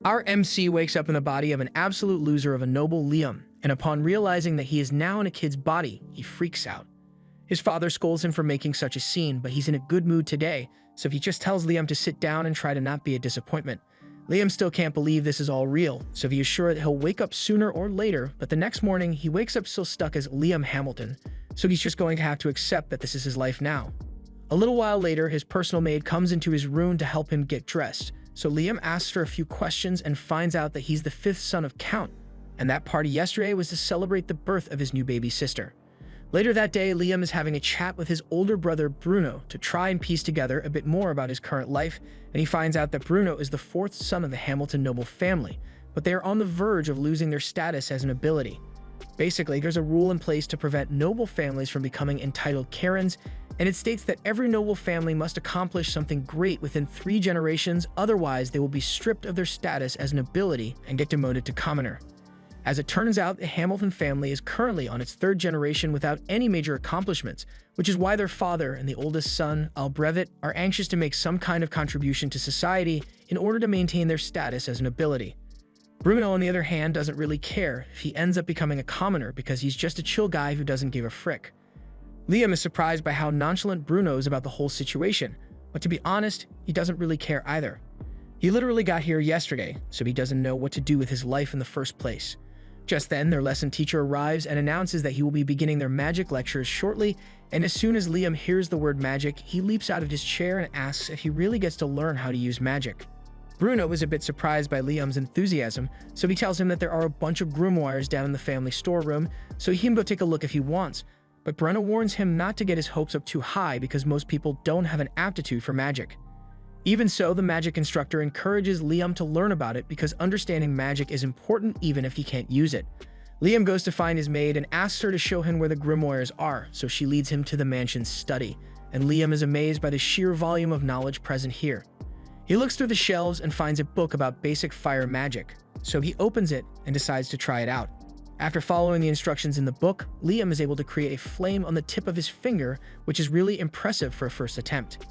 Our MC wakes up in the body of an absolute loser of a noble Liam, and upon realizing that he is now in a kid's body, he freaks out. His father scolds him for making such a scene, but he's in a good mood today, so he just tells Liam to sit down and try to not be a disappointment. Liam still can't believe this is all real, so he is sure that he'll wake up sooner or later, but the next morning he wakes up still stuck as Liam Hamilton, so he's just going to have to accept that this is his life now. A little while later, his personal maid comes into his room to help him get dressed, so Liam asks her a few questions and finds out that he's the fifth son of Count, and that party yesterday was to celebrate the birth of his new baby sister. Later that day, Liam is having a chat with his older brother Bruno to try and piece together a bit more about his current life, and he finds out that Bruno is the fourth son of the Hamilton noble family, but they are on the verge of losing their status as an nobility. Basically, there's a rule in place to prevent noble families from becoming entitled Karens, and it states that every noble family must accomplish something great within 3 generations, otherwise they will be stripped of their status as nobility and get demoted to commoner. As it turns out, the Hamilton family is currently on its 3rd generation without any major accomplishments, which is why their father and the oldest son, Albrevet, are anxious to make some kind of contribution to society in order to maintain their status as nobility. Bruno, on the other hand, doesn't really care if he ends up becoming a commoner because he's just a chill guy who doesn't give a frick. Liam is surprised by how nonchalant Bruno is about the whole situation, but to be honest, he doesn't really care either. He literally got here yesterday, so he doesn't know what to do with his life in the first place. Just then, their lesson teacher arrives and announces that he will be beginning their magic lectures shortly, and as soon as Liam hears the word magic, he leaps out of his chair and asks if he really gets to learn how to use magic. Bruno is a bit surprised by Liam's enthusiasm, so he tells him that there are a bunch of grimoires down in the family storeroom, so he can go take a look if he wants. But Bruno warns him not to get his hopes up too high because most people don't have an aptitude for magic. Even so, the magic instructor encourages Liam to learn about it because understanding magic is important even if he can't use it. Liam goes to find his maid and asks her to show him where the grimoires are, so she leads him to the mansion's study, and Liam is amazed by the sheer volume of knowledge present here. He looks through the shelves and finds a book about basic fire magic, so he opens it and decides to try it out. After following the instructions in the book, Liam is able to create a flame on the tip of his finger, which is really impressive for a first attempt.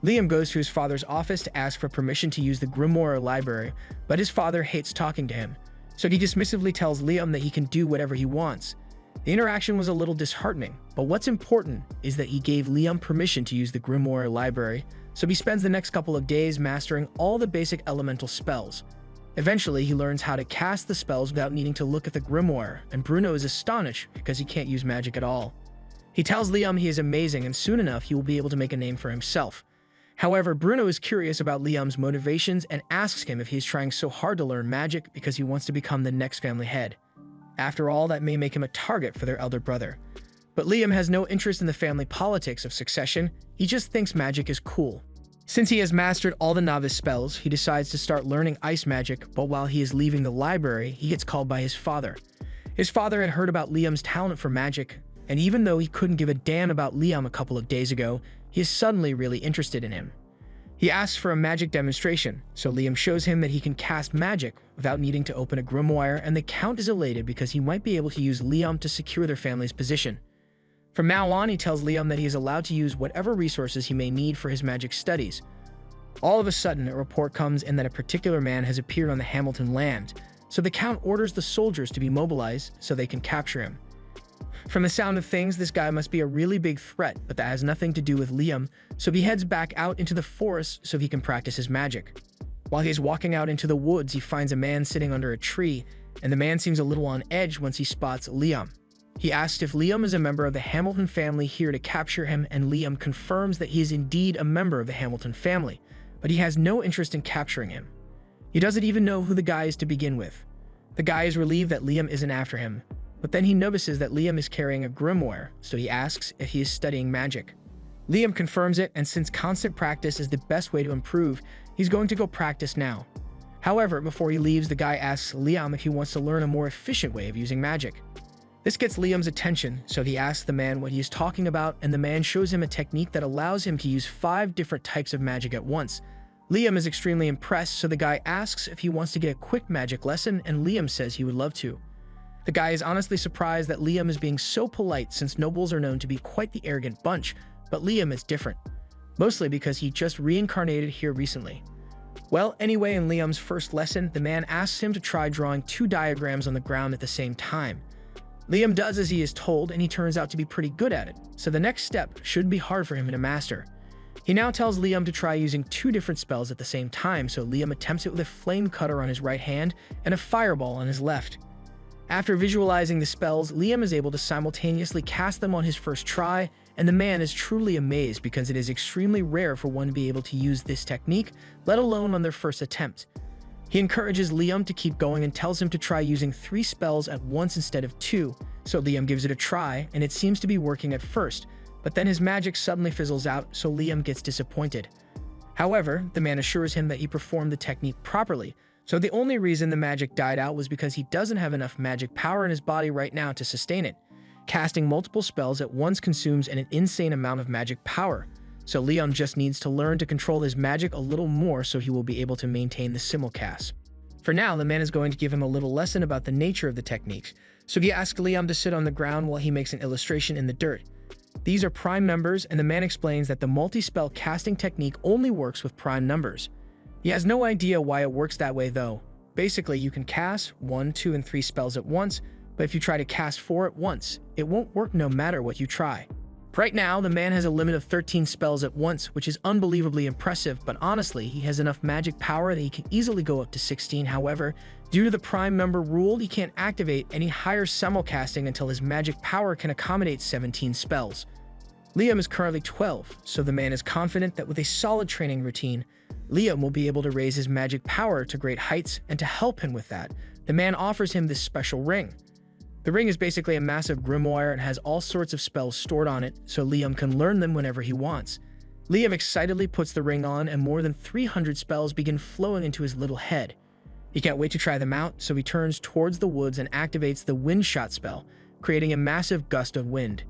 Liam goes to his father's office to ask for permission to use the grimoire library, but his father hates talking to him, so he dismissively tells Liam that he can do whatever he wants. The interaction was a little disheartening, but what's important is that he gave Liam permission to use the grimoire library, so he spends the next couple of days mastering all the basic elemental spells. Eventually, he learns how to cast the spells without needing to look at the grimoire, and Bruno is astonished because he can't use magic at all. He tells Liam he is amazing and soon enough he will be able to make a name for himself. However, Bruno is curious about Liam's motivations and asks him if he's trying so hard to learn magic because he wants to become the next family head. After all, that may make him a target for their elder brother. But Liam has no interest in the family politics of succession, he just thinks magic is cool. Since he has mastered all the novice spells, he decides to start learning ice magic, but while he is leaving the library, he gets called by his father. His father had heard about Liam's talent for magic, and even though he couldn't give a damn about Liam a couple of days ago, he is suddenly really interested in him. He asks for a magic demonstration, so Liam shows him that he can cast magic without needing to open a grimoire, and the Count is elated because he might be able to use Liam to secure their family's position. From now on, he tells Liam that he is allowed to use whatever resources he may need for his magic studies. All of a sudden, a report comes in that a particular man has appeared on the Hamilton land, so the Count orders the soldiers to be mobilized so they can capture him. From the sound of things, this guy must be a really big threat, but that has nothing to do with Liam, so he heads back out into the forest so he can practice his magic. While he is walking out into the woods, he finds a man sitting under a tree, and the man seems a little on edge once he spots Liam. He asks if Liam is a member of the Hamilton family here to capture him, and Liam confirms that he is indeed a member of the Hamilton family, but he has no interest in capturing him. He doesn't even know who the guy is to begin with. The guy is relieved that Liam isn't after him, but then he notices that Liam is carrying a grimoire, so he asks if he is studying magic. Liam confirms it, and since constant practice is the best way to improve, he's going to go practice now. However, before he leaves, the guy asks Liam if he wants to learn a more efficient way of using magic. This gets Liam's attention, so he asks the man what he is talking about, and the man shows him a technique that allows him to use 5 different types of magic at once. Liam is extremely impressed, so the guy asks if he wants to get a quick magic lesson, and Liam says he would love to. The guy is honestly surprised that Liam is being so polite since nobles are known to be quite the arrogant bunch, but Liam is different, mostly because he just reincarnated here recently. Well, anyway, in Liam's first lesson, the man asks him to try drawing 2 diagrams on the ground at the same time. Liam does as he is told, and he turns out to be pretty good at it, so the next step shouldn't be hard for him to master. He now tells Liam to try using 2 different spells at the same time, so Liam attempts it with a flame cutter on his right hand and a fireball on his left. After visualizing the spells, Liam is able to simultaneously cast them on his first try, and the man is truly amazed because it is extremely rare for one to be able to use this technique, let alone on their first attempt. He encourages Liam to keep going and tells him to try using 3 spells at once instead of 2, so Liam gives it a try, and it seems to be working at first, but then his magic suddenly fizzles out, so Liam gets disappointed. However, the man assures him that he performed the technique properly, so the only reason the magic died out was because he doesn't have enough magic power in his body right now to sustain it. Casting multiple spells at once consumes an insane amount of magic power, so Liam just needs to learn to control his magic a little more so he will be able to maintain the simulcast. For now, the man is going to give him a little lesson about the nature of the techniques, so he asks Liam to sit on the ground while he makes an illustration in the dirt. These are prime numbers, and the man explains that the multi-spell casting technique only works with prime numbers. He has no idea why it works that way though. Basically, you can cast 1, 2, and 3 spells at once, but if you try to cast 4 at once, it won't work no matter what you try. Right now, the man has a limit of 13 spells at once, which is unbelievably impressive, but honestly, he has enough magic power that he can easily go up to 16. However, due to the prime number rule, he can't activate any higher simulcasting until his magic power can accommodate 17 spells. Liam is currently 12, so the man is confident that with a solid training routine, Liam will be able to raise his magic power to great heights, and to help him with that, the man offers him this special ring. The ring is basically a massive grimoire and has all sorts of spells stored on it, so Liam can learn them whenever he wants. Liam excitedly puts the ring on, and more than 300 spells begin flowing into his little head. He can't wait to try them out, so he turns towards the woods and activates the wind shot spell, creating a massive gust of wind.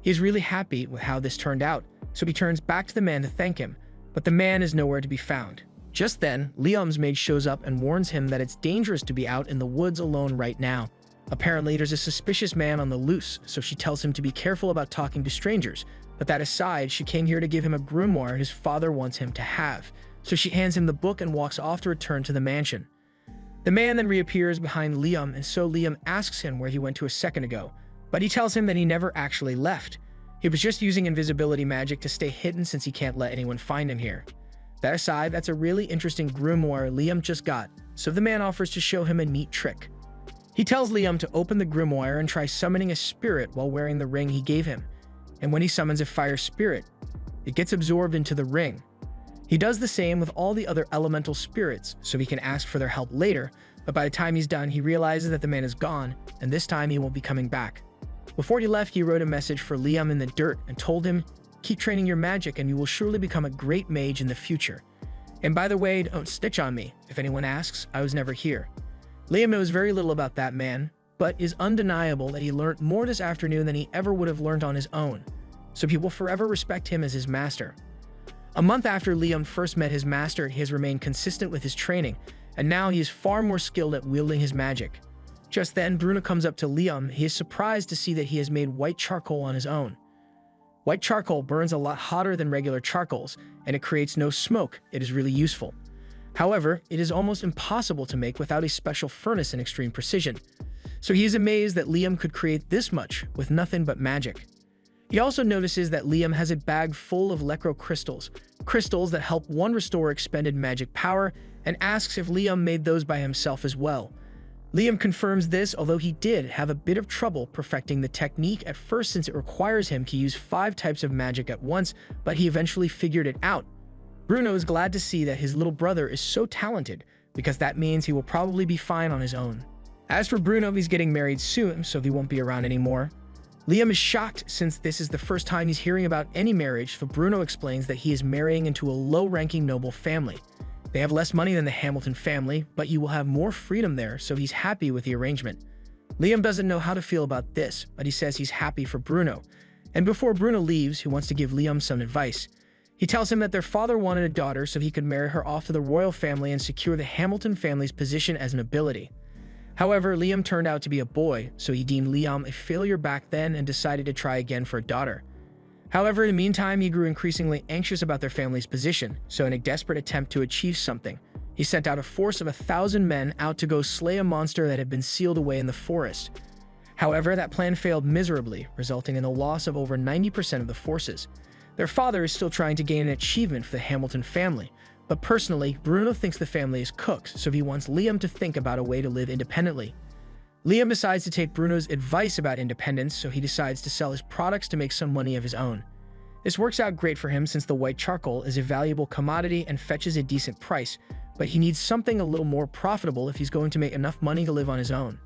He is really happy with how this turned out, so he turns back to the man to thank him, but the man is nowhere to be found. Just then, Liam's maid shows up and warns him that it's dangerous to be out in the woods alone right now. Apparently, there's a suspicious man on the loose, so she tells him to be careful about talking to strangers, but that aside, she came here to give him a grimoire his father wants him to have, so she hands him the book and walks off to return to the mansion. The man then reappears behind Liam, and so Liam asks him where he went to a second ago, but he tells him that he never actually left. He was just using invisibility magic to stay hidden since he can't let anyone find him here. That aside, that's a really interesting grimoire Liam just got, so the man offers to show him a neat trick. He tells Liam to open the grimoire and try summoning a spirit while wearing the ring he gave him, and when he summons a fire spirit, it gets absorbed into the ring. He does the same with all the other elemental spirits, so he can ask for their help later, but by the time he's done, he realizes that the man is gone, and this time he won't be coming back. Before he left, he wrote a message for Liam in the dirt and told him, "Keep training your magic and you will surely become a great mage in the future. And by the way, don't snitch on me. If anyone asks, I was never here." Liam knows very little about that man, but is undeniable that he learned more this afternoon than he ever would have learned on his own, so he will forever respect him as his master. A month after Liam first met his master, he has remained consistent with his training, and now he is far more skilled at wielding his magic. Just then, Bruno comes up to Liam. He is surprised to see that he has made white charcoal on his own. White charcoal burns a lot hotter than regular charcoals, and it creates no smoke. It is really useful. However, it is almost impossible to make without a special furnace and extreme precision. So he is amazed that Liam could create this much with nothing but magic. He also notices that Liam has a bag full of Lecro crystals, crystals that help one restore expended magic power, and asks if Liam made those by himself as well. Liam confirms this, although he did have a bit of trouble perfecting the technique at first since it requires him to use 5 types of magic at once, but he eventually figured it out. Bruno is glad to see that his little brother is so talented, because that means he will probably be fine on his own. As for Bruno, he's getting married soon, so he won't be around anymore. Liam is shocked since this is the first time he's hearing about any marriage, so Bruno explains that he is marrying into a low-ranking noble family. They have less money than the Hamilton family, but you will have more freedom there, so he's happy with the arrangement. Liam doesn't know how to feel about this, but he says he's happy for Bruno. And before Bruno leaves, he wants to give Liam some advice. He tells him that their father wanted a daughter so he could marry her off to the royal family and secure the Hamilton family's position as nobility. However, Liam turned out to be a boy, so he deemed Liam a failure back then and decided to try again for a daughter. However, in the meantime, he grew increasingly anxious about their family's position, so in a desperate attempt to achieve something, He sent out a force of 1,000 men out to go slay a monster that had been sealed away in the forest. However, that plan failed miserably, resulting in the loss of over 90% of the forces. Their father is still trying to gain an achievement for the Hamilton family, but personally, Bruno thinks the family is cooked, so he wants Liam to think about a way to live independently. Liam decides to take Bruno's advice about independence, so he decides to sell his products to make some money of his own. This works out great for him since the white charcoal is a valuable commodity and fetches a decent price, but he needs something a little more profitable if he's going to make enough money to live on his own.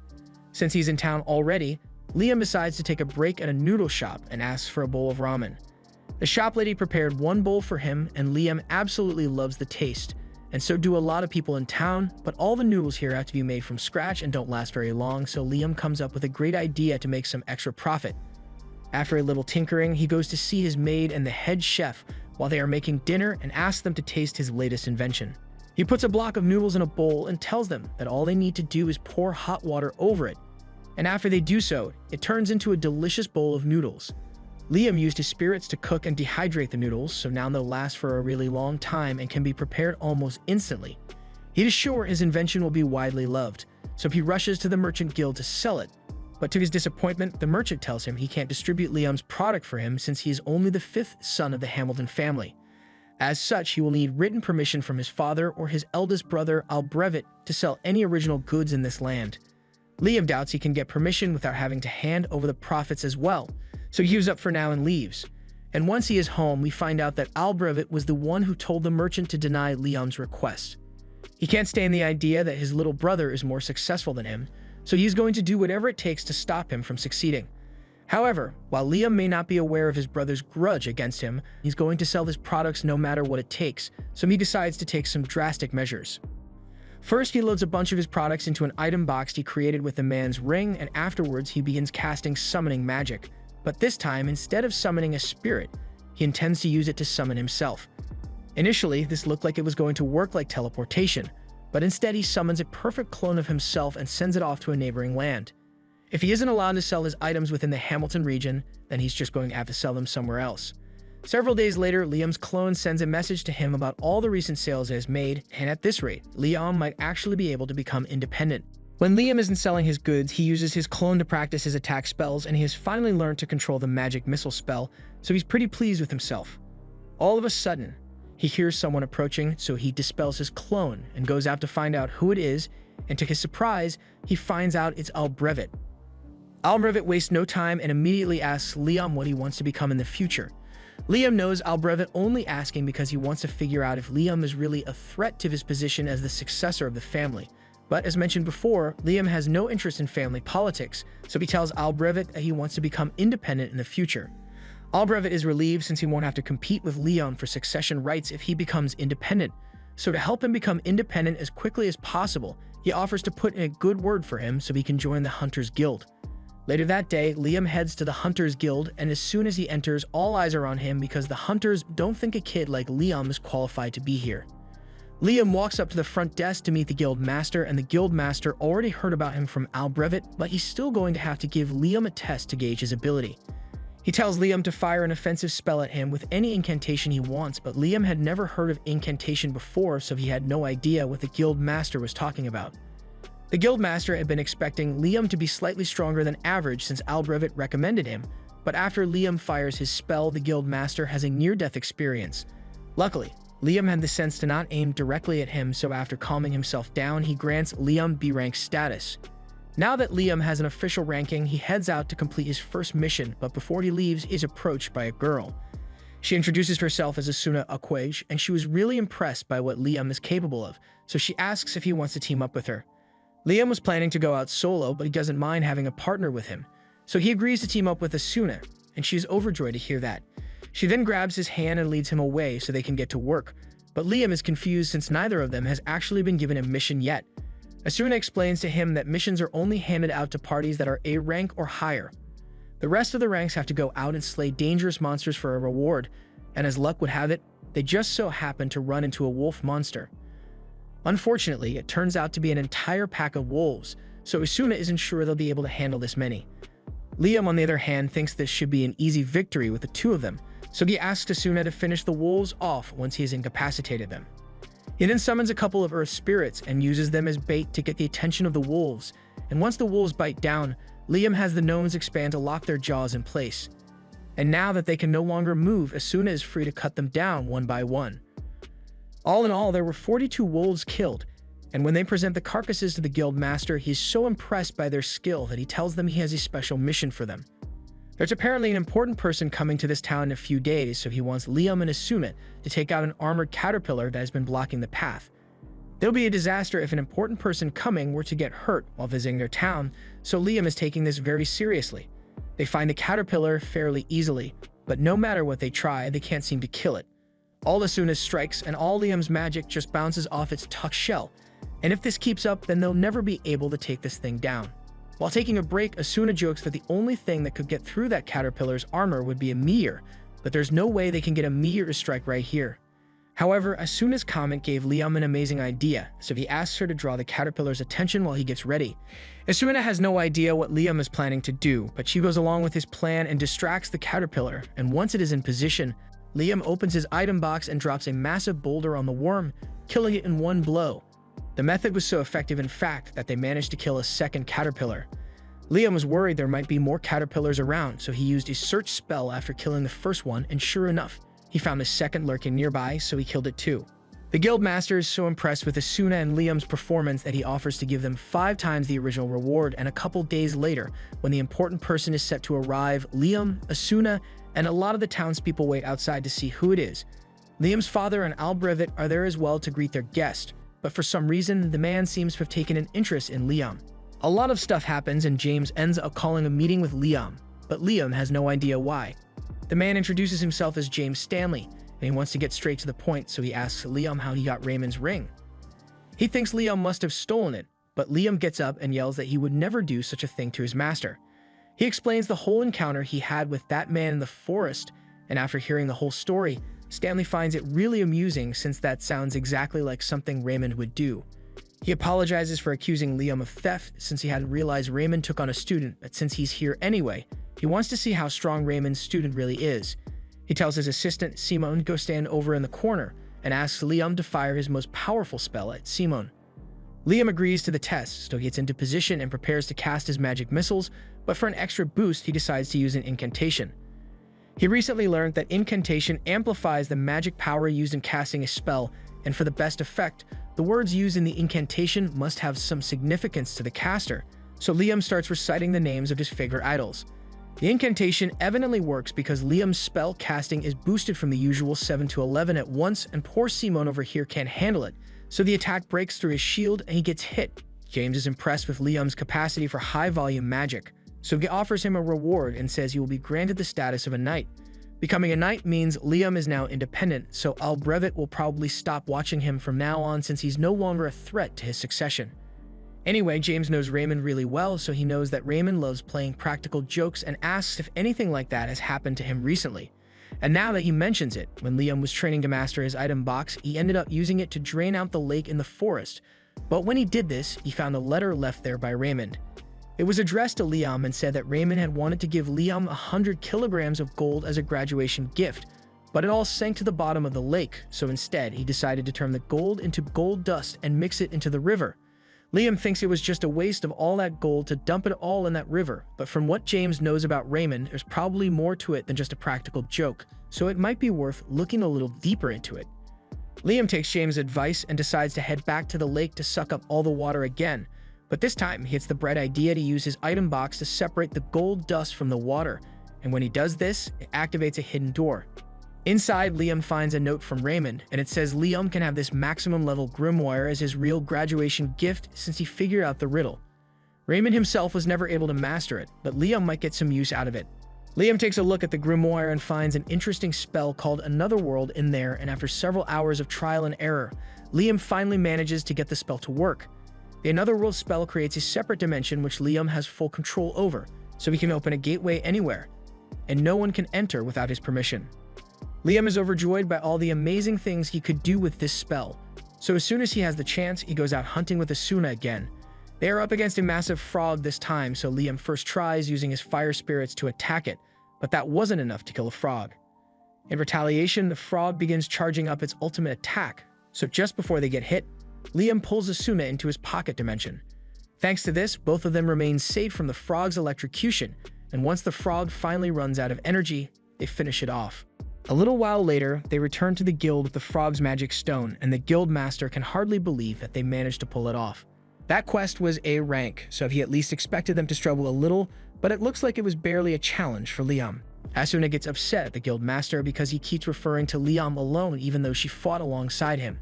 Since he's in town already, Liam decides to take a break at a noodle shop and asks for a bowl of ramen. The shop lady prepared one bowl for him, and Liam absolutely loves the taste, and so do a lot of people in town, but all the noodles here have to be made from scratch and don't last very long, so Liam comes up with a great idea to make some extra profit. After a little tinkering, he goes to see his maid and the head chef while they are making dinner and asks them to taste his latest invention. He puts a block of noodles in a bowl and tells them that all they need to do is pour hot water over it, and after they do so, it turns into a delicious bowl of noodles. Liam used his spirits to cook and dehydrate the noodles, so now they'll last for a really long time and can be prepared almost instantly. He is sure his invention will be widely loved, so he rushes to the merchant guild to sell it. But to his disappointment, the merchant tells him he can't distribute Liam's product for him since he is only the 5th son of the Hamilton family. As such, he will need written permission from his father or his eldest brother Albrevet to sell any original goods in this land. Liam doubts he can get permission without having to hand over the profits as well, so he gives up for now and leaves. And once he is home, we find out that Albrevet was the one who told the merchant to deny Liam's request. He can't stand the idea that his little brother is more successful than him, so he's going to do whatever it takes to stop him from succeeding. However, while Liam may not be aware of his brother's grudge against him, he's going to sell his products no matter what it takes, so he decides to take some drastic measures. First, he loads a bunch of his products into an item box he created with the man's ring, and afterwards he begins casting summoning magic. But this time, instead of summoning a spirit, he intends to use it to summon himself. Initially, this looked like it was going to work like teleportation, but instead he summons a perfect clone of himself and sends it off to a neighboring land. If he isn't allowed to sell his items within the Hamilton region, then he's just going to have to sell them somewhere else. Several days later, Liam's clone sends a message to him about all the recent sales it has made, and at this rate, Liam might actually be able to become independent. When Liam isn't selling his goods, he uses his clone to practice his attack spells, and he has finally learned to control the magic missile spell, so he's pretty pleased with himself. All of a sudden, he hears someone approaching, so he dispels his clone and goes out to find out who it is, and to his surprise, he finds out it's Albrevet. Albrevet wastes no time and immediately asks Liam what he wants to become in the future. Liam knows Albrevet only asking because he wants to figure out if Liam is really a threat to his position as the successor of the family. But as mentioned before, Liam has no interest in family politics, so he tells Albrevet that he wants to become independent in the future. Albrevet is relieved since he won't have to compete with Liam for succession rights if he becomes independent. So to help him become independent as quickly as possible, he offers to put in a good word for him so he can join the Hunters Guild. Later that day, Liam heads to the Hunters Guild, and as soon as he enters, all eyes are on him because the Hunters don't think a kid like Liam is qualified to be here. Liam walks up to the front desk to meet the guild master, and the guild master already heard about him from Albrevet, but he's still going to have to give Liam a test to gauge his ability. He tells Liam to fire an offensive spell at him with any incantation he wants, but Liam had never heard of incantation before, so he had no idea what the guild master was talking about. The guild master had been expecting Liam to be slightly stronger than average since Albrevet recommended him, but after Liam fires his spell, the guild master has a near-death experience. Luckily, Liam had the sense to not aim directly at him, so after calming himself down, he grants Liam B-rank status. Now that Liam has an official ranking, he heads out to complete his first mission, but before he leaves, he is approached by a girl. She introduces herself as Asuna Aquage, and she was really impressed by what Liam is capable of, so she asks if he wants to team up with her. Liam was planning to go out solo, but he doesn't mind having a partner with him, so he agrees to team up with Asuna, and she is overjoyed to hear that. She then grabs his hand and leads him away so they can get to work, but Liam is confused since neither of them has actually been given a mission yet. Asuna explains to him that missions are only handed out to parties that are A rank or higher. The rest of the ranks have to go out and slay dangerous monsters for a reward, and as luck would have it, they just so happen to run into a wolf monster. Unfortunately, it turns out to be an entire pack of wolves, so Asuna isn't sure they'll be able to handle this many. Liam, on the other hand, thinks this should be an easy victory with the two of them, so he asks Asuna to finish the wolves off once he has incapacitated them. He then summons a couple of earth spirits and uses them as bait to get the attention of the wolves, and once the wolves bite down, Liam has the gnomes expand to lock their jaws in place. And now that they can no longer move, Asuna is free to cut them down one by one. All in all, there were 42 wolves killed, and when they present the carcasses to the guild master, he is so impressed by their skill that he tells them he has a special mission for them. There's apparently an important person coming to this town in a few days, so he wants Liam and Asuna to take out an armored caterpillar that has been blocking the path. There'll be a disaster if an important person coming were to get hurt while visiting their town, so Liam is taking this very seriously. They find the caterpillar fairly easily, but no matter what they try, they can't seem to kill it. All Asuna strikes and all Liam's magic just bounces off its tucked shell, and if this keeps up, then they'll never be able to take this thing down. While taking a break, Asuna jokes that the only thing that could get through that caterpillar's armor would be a meteor, but there's no way they can get a meteor to strike right here. However, Asuna's comment gave Liam an amazing idea, so he asks her to draw the caterpillar's attention while he gets ready. Asuna has no idea what Liam is planning to do, but she goes along with his plan and distracts the caterpillar, and once it is in position, Liam opens his item box and drops a massive boulder on the worm, killing it in one blow. The method was so effective, in fact, that they managed to kill a second caterpillar. Liam was worried there might be more caterpillars around, so he used his search spell after killing the first one, and sure enough, he found the second lurking nearby, so he killed it too. The guild master is so impressed with Asuna and Liam's performance that he offers to give them 5 times the original reward, and a couple days later, when the important person is set to arrive, Liam, Asuna, and a lot of the townspeople wait outside to see who it is. Liam's father and Albrevit are there as well to greet their guest, but for some reason, the man seems to have taken an interest in Liam. A lot of stuff happens and James ends up calling a meeting with Liam, but Liam has no idea why. The man introduces himself as James Stanley, and he wants to get straight to the point, so he asks Liam how he got Raymond's ring. He thinks Liam must have stolen it, but Liam gets up and yells that he would never do such a thing to his master. He explains the whole encounter he had with that man in the forest, and after hearing the whole story, Stanley finds it really amusing since that sounds exactly like something Raymond would do. He apologizes for accusing Liam of theft since he hadn't realized Raymond took on a student, but since he's here anyway, he wants to see how strong Raymond's student really is. He tells his assistant, Simon, to go stand over in the corner and asks Liam to fire his most powerful spell at Simon. Liam agrees to the test, so he gets into position and prepares to cast his magic missiles, but for an extra boost, he decides to use an incantation. He recently learned that incantation amplifies the magic power used in casting a spell, and for the best effect, the words used in the incantation must have some significance to the caster, so Liam starts reciting the names of his favorite idols. The incantation evidently works because Liam's spell casting is boosted from the usual 7 to 11 at once, and poor Simon over here can't handle it, so the attack breaks through his shield and he gets hit. James is impressed with Liam's capacity for high-volume magic, so he offers him a reward and says he will be granted the status of a knight. Becoming a knight means Liam is now independent, so Albrevit will probably stop watching him from now on since he's no longer a threat to his succession. Anyway, James knows Raymond really well, so he knows that Raymond loves playing practical jokes and asks if anything like that has happened to him recently. And now that he mentions it, when Liam was training to master his item box, he ended up using it to drain out the lake in the forest. But when he did this, he found a letter left there by Raymond. It was addressed to Liam and said that Raymond had wanted to give Liam 100 kilograms of gold as a graduation gift, but it all sank to the bottom of the lake, so instead he decided to turn the gold into gold dust and mix it into the river. Liam thinks it was just a waste of all that gold to dump it all in that river, but from what James knows about Raymond, there's probably more to it than just a practical joke, so it might be worth looking a little deeper into it. Liam takes James' advice and decides to head back to the lake to suck up all the water again, but this time he gets the bright idea to use his item box to separate the gold dust from the water, and when he does this, it activates a hidden door. Inside, Liam finds a note from Raymond, and it says Liam can have this maximum level grimoire as his real graduation gift since he figured out the riddle. Raymond himself was never able to master it, but Liam might get some use out of it. Liam takes a look at the grimoire and finds an interesting spell called Another World in there, and after several hours of trial and error, Liam finally manages to get the spell to work. The Another World spell creates a separate dimension which Liam has full control over, so he can open a gateway anywhere, and no one can enter without his permission. Liam is overjoyed by all the amazing things he could do with this spell, so as soon as he has the chance, he goes out hunting with Asuna again. They are up against a massive frog this time, so Liam first tries using his fire spirits to attack it, but that wasn't enough to kill the frog. In retaliation, the frog begins charging up its ultimate attack, So just before they get hit, Liam pulls Asuna into his pocket dimension. Thanks to this, both of them remain safe from the frog's electrocution, and once the frog finally runs out of energy, they finish it off. A little while later, they return to the guild with the frog's magic stone, and the guild master can hardly believe that they managed to pull it off. That quest was A rank, so he at least expected them to struggle a little, but it looks like it was barely a challenge for Liam. Asuna gets upset at the guild master because he keeps referring to Liam alone even though she fought alongside him.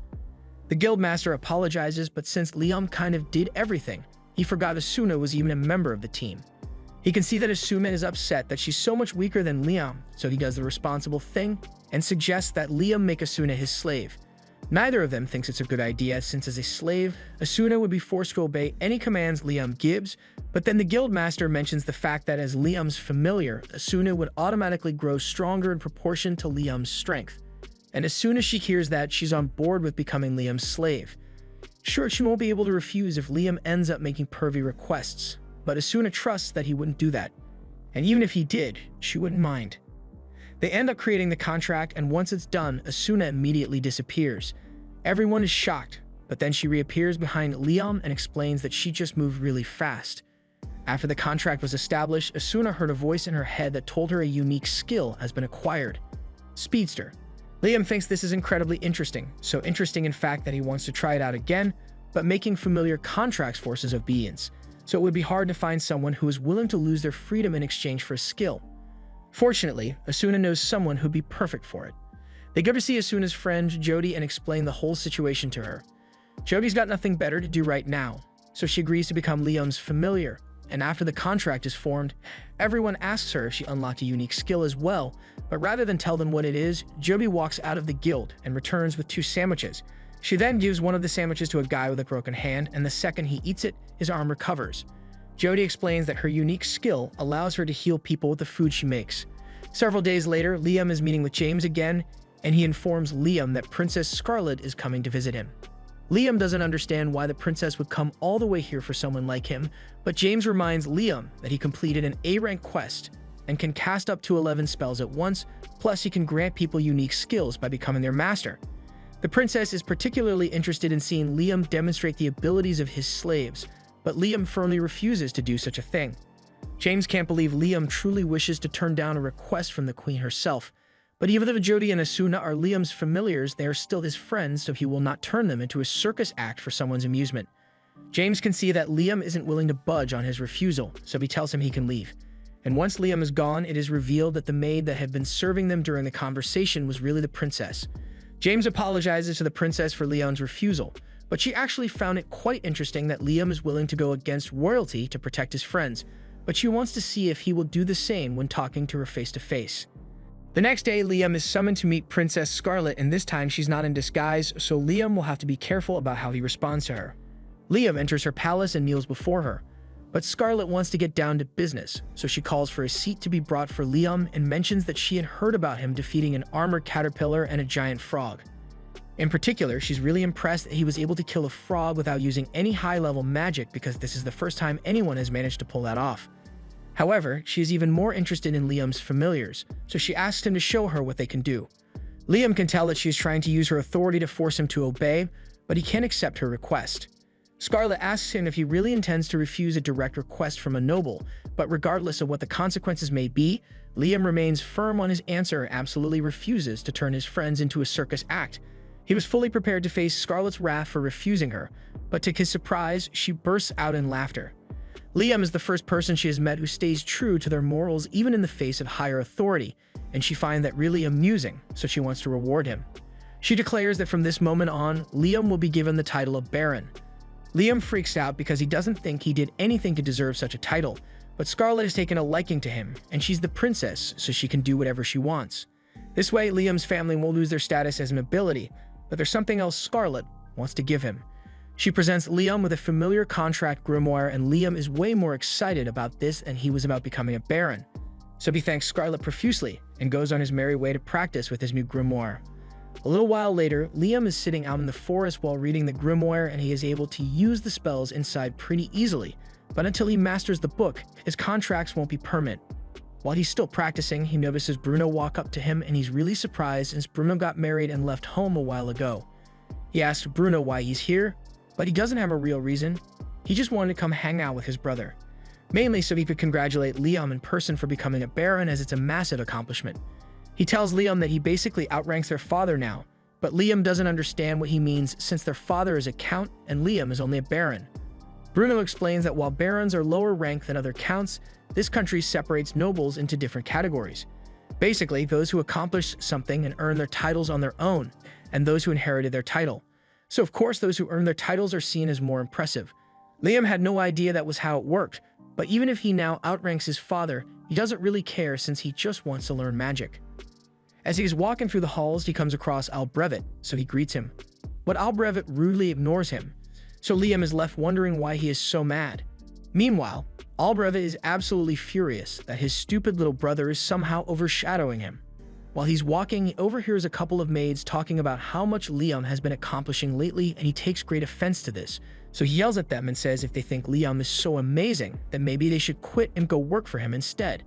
The guild master apologizes, but since Liam kind of did everything, he forgot Asuna was even a member of the team. He can see that Asuna is upset that she's so much weaker than Liam, so he does the responsible thing and suggests that Liam make Asuna his slave. Neither of them thinks it's a good idea, since as a slave, Asuna would be forced to obey any commands Liam gives, but then the guild master mentions the fact that as Liam's familiar, Asuna would automatically grow stronger in proportion to Liam's strength. And as soon as she hears that, she's on board with becoming Liam's slave. Sure, she won't be able to refuse if Liam ends up making pervy requests, but Asuna trusts that he wouldn't do that. And even if he did, she wouldn't mind. They end up creating the contract, and once it's done, Asuna immediately disappears. Everyone is shocked, but then she reappears behind Liam and explains that she just moved really fast. After the contract was established, Asuna heard a voice in her head that told her a unique skill has been acquired. Speedster. Liam thinks this is incredibly interesting, so interesting in fact that he wants to try it out again, but making familiar contracts forces obedience, so it would be hard to find someone who is willing to lose their freedom in exchange for a skill. Fortunately, Asuna knows someone who'd be perfect for it. They go to see Asuna's friend, Jody, and explain the whole situation to her. Jody's got nothing better to do right now, so she agrees to become Liam's familiar, and after the contract is formed, everyone asks her if she unlocked a unique skill as well, but rather than tell them what it is, Jody walks out of the guild and returns with 2 sandwiches. She then gives one of the sandwiches to a guy with a broken hand, and the second he eats it, his arm recovers. Jody explains that her unique skill allows her to heal people with the food she makes. Several days later, Liam is meeting with James again, and he informs Liam that Princess Scarlet is coming to visit him. Liam doesn't understand why the princess would come all the way here for someone like him, but James reminds Liam that he completed an A-rank quest and can cast up to 11 spells at once, plus he can grant people unique skills by becoming their master. The princess is particularly interested in seeing Liam demonstrate the abilities of his slaves, but Liam firmly refuses to do such a thing. James can't believe Liam truly wishes to turn down a request from the queen herself, but even though Jody and Asuna are Liam's familiars, they are still his friends, so he will not turn them into a circus act for someone's amusement. James can see that Liam isn't willing to budge on his refusal, so he tells him he can leave. And once Liam is gone, it is revealed that the maid that had been serving them during the conversation was really the princess. James apologizes to the princess for Liam's refusal, but she actually found it quite interesting that Liam is willing to go against royalty to protect his friends, but she wants to see if he will do the same when talking to her face-to-face. The next day, Liam is summoned to meet Princess Scarlet, and this time she's not in disguise, so Liam will have to be careful about how he responds to her. Liam enters her palace and kneels before her, but Scarlet wants to get down to business, so she calls for a seat to be brought for Liam and mentions that she had heard about him defeating an armored caterpillar and a giant frog. In particular, she's really impressed that he was able to kill a frog without using any high-level magic, because this is the first time anyone has managed to pull that off. However, she is even more interested in Liam's familiars, so she asks him to show her what they can do. Liam can tell that she is trying to use her authority to force him to obey, but he can't accept her request. Scarlet asks him if he really intends to refuse a direct request from a noble, but regardless of what the consequences may be, Liam remains firm on his answer and absolutely refuses to turn his friends into a circus act. He was fully prepared to face Scarlet's wrath for refusing her, but to his surprise, she bursts out in laughter. Liam is the first person she has met who stays true to their morals even in the face of higher authority, and she finds that really amusing, so she wants to reward him. She declares that from this moment on, Liam will be given the title of Baron. Liam freaks out because he doesn't think he did anything to deserve such a title, but Scarlet has taken a liking to him, and she's the princess, so she can do whatever she wants. This way, Liam's family won't lose their status as nobility, but there's something else Scarlet wants to give him. She presents Liam with a familiar contract grimoire, and Liam is way more excited about this than he was about becoming a baron. So he thanks Scarlet profusely and goes on his merry way to practice with his new grimoire. A little while later, Liam is sitting out in the forest while reading the grimoire, and he is able to use the spells inside pretty easily, but until he masters the book, his contracts won't be permanent. While he's still practicing, he notices Bruno walk up to him, and he's really surprised since Bruno got married and left home a while ago. He asks Bruno why he's here, but he doesn't have a real reason. He just wanted to come hang out with his brother, mainly so he could congratulate Liam in person for becoming a Baron, as it's a massive accomplishment. He tells Liam that he basically outranks their father now, but Liam doesn't understand what he means since their father is a count and Liam is only a Baron. Bruno explains that while Barons are lower ranked than other counts, this country separates nobles into different categories. Basically, those who accomplish something and earn their titles on their own, and those who inherited their title. So of course those who earn their titles are seen as more impressive. Liam had no idea that was how it worked, but even if he now outranks his father, he doesn't really care since he just wants to learn magic. As he's walking through the halls, he comes across Albrevet, so he greets him. But Albrevet rudely ignores him, so Liam is left wondering why he is so mad. Meanwhile, Albrevet is absolutely furious that his stupid little brother is somehow overshadowing him. While he's walking, he overhears a couple of maids talking about how much Liam has been accomplishing lately, and he takes great offense to this. So he yells at them and says if they think Liam is so amazing, then maybe they should quit and go work for him instead.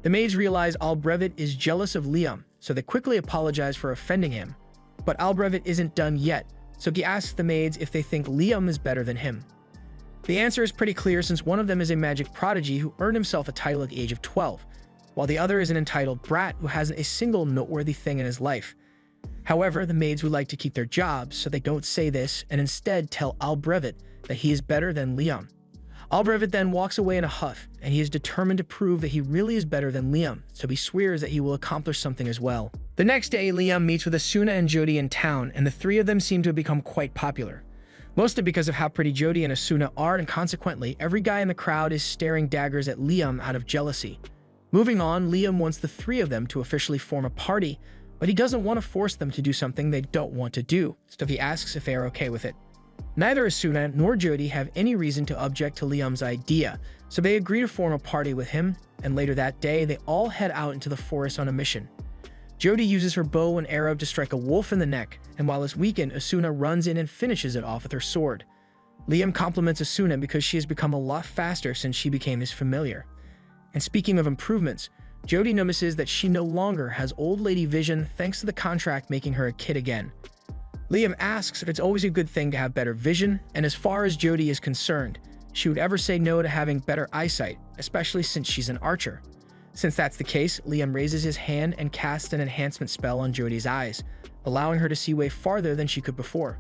The maids realize Albrevet is jealous of Liam, so they quickly apologize for offending him. But Albrevet isn't done yet, so he asks the maids if they think Liam is better than him. The answer is pretty clear since one of them is a magic prodigy who earned himself a title at the age of 12, while the other is an entitled brat who hasn't a single noteworthy thing in his life. However, the maids would like to keep their jobs, so they don't say this and instead tell Albrevet that he is better than Liam. Albrevet then walks away in a huff, and he is determined to prove that he really is better than Liam, so he swears that he will accomplish something as well. The next day, Liam meets with Asuna and Jody in town, and the three of them seem to have become quite popular. Mostly because of how pretty Jody and Asuna are, and consequently, every guy in the crowd is staring daggers at Liam out of jealousy. Moving on, Liam wants the three of them to officially form a party, but he doesn't want to force them to do something they don't want to do, so he asks if they are okay with it. Neither Asuna nor Jody have any reason to object to Liam's idea, so they agree to form a party with him, and later that day, they all head out into the forest on a mission. Jody uses her bow and arrow to strike a wolf in the neck, and while it's weakened, Asuna runs in and finishes it off with her sword. Liam compliments Asuna because she has become a lot faster since she became his familiar. And speaking of improvements, Jody notices that she no longer has old lady vision thanks to the contract making her a kid again. Liam asks if it's always a good thing to have better vision, and as far as Jody is concerned, she would ever say no to having better eyesight, especially since she's an archer. Since that's the case, Liam raises his hand and casts an enhancement spell on Jody's eyes, allowing her to see way farther than she could before.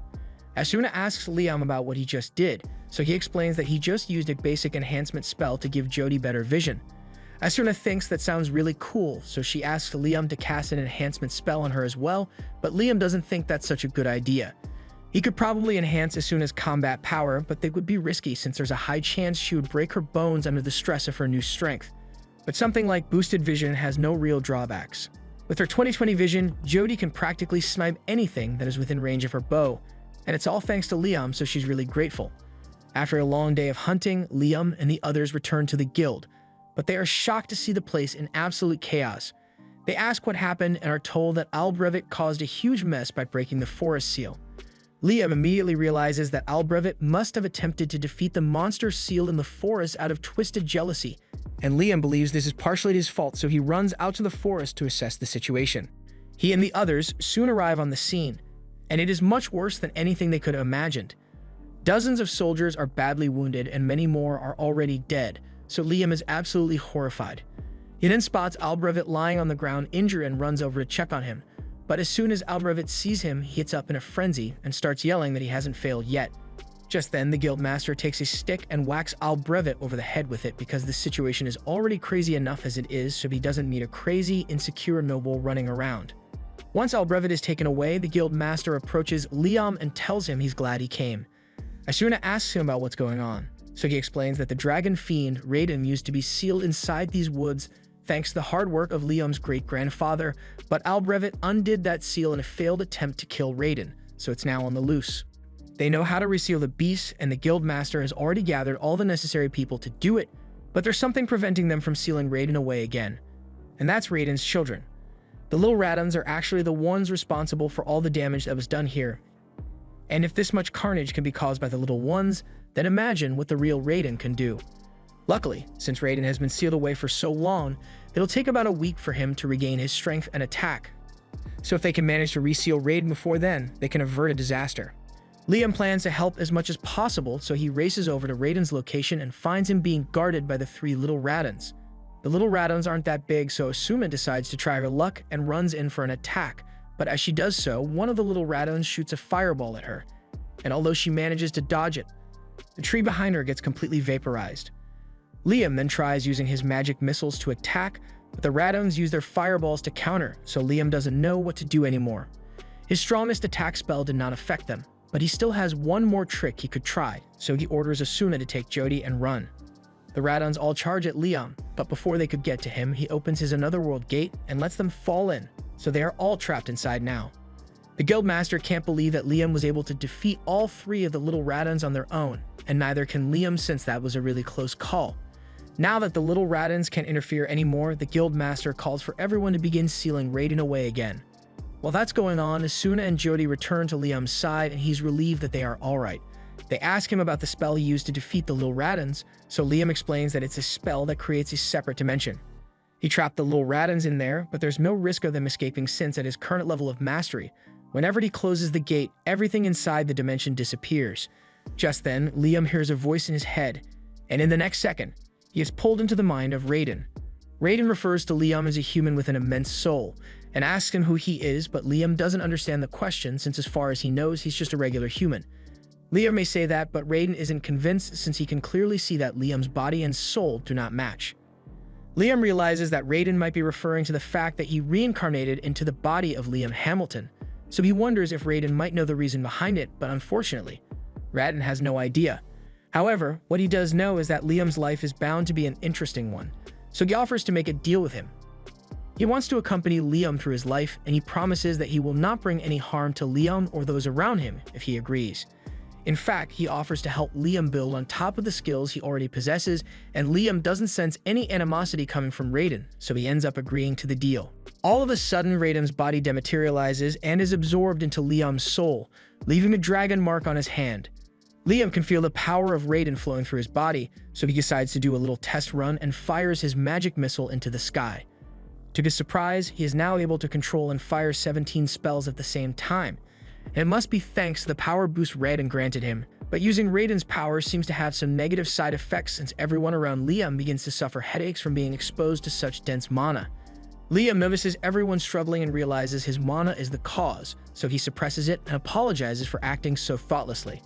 Asuna asks Liam about what he just did, so he explains that he just used a basic enhancement spell to give Jody better vision. Asuna thinks that sounds really cool, so she asks Liam to cast an enhancement spell on her as well, but Liam doesn't think that's such a good idea. He could probably enhance Asuna's combat power, but they would be risky since there's a high chance she would break her bones under the stress of her new strength. But something like boosted vision has no real drawbacks. With her 20/20 vision, Jody can practically snipe anything that is within range of her bow, and it's all thanks to Liam, so she's really grateful. After a long day of hunting, Liam and the others return to the guild, but they are shocked to see the place in absolute chaos. They ask what happened and are told that Albrevet caused a huge mess by breaking the forest seal. Liam immediately realizes that Albrevet must have attempted to defeat the monster seal in the forest out of twisted jealousy, and Liam believes this is partially his fault, so he runs out to the forest to assess the situation. He and the others soon arrive on the scene, and it is much worse than anything they could have imagined. Dozens of soldiers are badly wounded and many more are already dead, so Liam is absolutely horrified. He then spots Albrevet lying on the ground injured and runs over to check on him, but as soon as Albrevet sees him, he gets up in a frenzy and starts yelling that he hasn't failed yet. Just then, the guildmaster takes a stick and whacks Albrevet over the head with it because the situation is already crazy enough as it is, so he doesn't need a crazy, insecure noble running around. Once Albrevet is taken away, the guildmaster approaches Liam and tells him he's glad he came. Asuna asks him about what's going on, so he explains that the dragon fiend Raiden used to be sealed inside these woods thanks to the hard work of Liam's great-grandfather, but Albrevet undid that seal in a failed attempt to kill Raiden, so it's now on the loose. They know how to reseal the beast, and the guildmaster has already gathered all the necessary people to do it, but there's something preventing them from sealing Raiden away again, and that's Raiden's children. The little Radons are actually the ones responsible for all the damage that was done here. And if this much carnage can be caused by the little ones, then imagine what the real Raiden can do. Luckily, since Raiden has been sealed away for so long, it'll take about a week for him to regain his strength and attack. So if they can manage to reseal Raiden before then, they can avert a disaster. Liam plans to help as much as possible, so he races over to Raiden's location and finds him being guarded by the 3 little Radons. The little Radons aren't that big, so Asuma decides to try her luck and runs in for an attack, but as she does so, one of the little Radons shoots a fireball at her, and although she manages to dodge it, the tree behind her gets completely vaporized. Liam then tries using his magic missiles to attack, but the Radons use their fireballs to counter, so Liam doesn't know what to do anymore. His strongest attack spell did not affect them, but he still has one more trick he could try, so he orders Asuna to take Jody and run. The Radons all charge at Liam, but before they could get to him, he opens his Anotherworld gate and lets them fall in, so they are all trapped inside now. The Guildmaster can't believe that Liam was able to defeat all 3 of the little Radons on their own, and neither can Liam since that was a really close call. Now that the little Radons can't interfere anymore, the Guildmaster calls for everyone to begin sealing Raiden away again. While that's going on, Asuna and Jody return to Liam's side and he's relieved that they are alright. They ask him about the spell he used to defeat the little Radons, so Liam explains that it's a spell that creates a separate dimension. He trapped the little Radons in there, but there's no risk of them escaping since at his current level of mastery, whenever he closes the gate, everything inside the dimension disappears. Just then, Liam hears a voice in his head, and in the next second, he is pulled into the mind of Raiden. Raiden refers to Liam as a human with an immense soul, and asks him who he is, but Liam doesn't understand the question since as far as he knows, he's just a regular human. Liam may say that, but Raiden isn't convinced since he can clearly see that Liam's body and soul do not match. Liam realizes that Raiden might be referring to the fact that he reincarnated into the body of Liam Hamilton, so he wonders if Raiden might know the reason behind it, but unfortunately, Raiden has no idea. However, what he does know is that Liam's life is bound to be an interesting one, so he offers to make a deal with him. He wants to accompany Liam through his life, and he promises that he will not bring any harm to Liam or those around him if he agrees. In fact, he offers to help Liam build on top of the skills he already possesses, and Liam doesn't sense any animosity coming from Raiden, so he ends up agreeing to the deal. All of a sudden, Raiden's body dematerializes and is absorbed into Liam's soul, leaving a dragon mark on his hand. Liam can feel the power of Raiden flowing through his body, so he decides to do a little test run and fires his magic missile into the sky. To his surprise, he is now able to control and fire 17 spells at the same time. It must be thanks to the power boost Raiden granted him, but using Raiden's power seems to have some negative side effects since everyone around Liam begins to suffer headaches from being exposed to such dense mana. Liam notices everyone struggling and realizes his mana is the cause, so he suppresses it and apologizes for acting so thoughtlessly.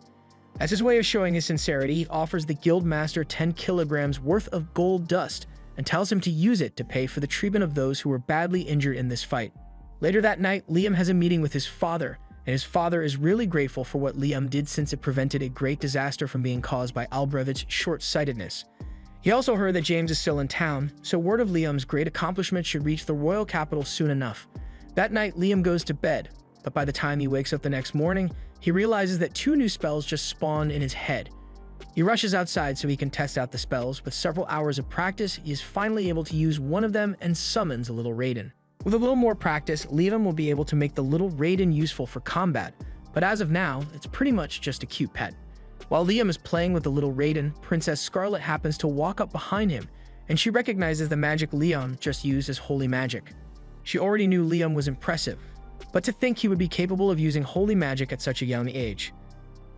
As his way of showing his sincerity, he offers the Guildmaster 10 kilograms worth of gold dust and tells him to use it to pay for the treatment of those who were badly injured in this fight. Later that night, Liam has a meeting with his father, and his father is really grateful for what Liam did since it prevented a great disaster from being caused by Albrecht's short-sightedness. He also heard that James is still in town, so word of Liam's great accomplishment should reach the royal capital soon enough. That night, Liam goes to bed, but by the time he wakes up the next morning, he realizes that 2 new spells just spawned in his head. He rushes outside so he can test out the spells. With several hours of practice, he is finally able to use one of them and summons a little Raiden. With a little more practice, Liam will be able to make the little Raiden useful for combat, but as of now, it's pretty much just a cute pet. While Liam is playing with the little Raiden, Princess Scarlet happens to walk up behind him, and she recognizes the magic Liam just used as holy magic. She already knew Liam was impressive, but to think he would be capable of using holy magic at such a young age.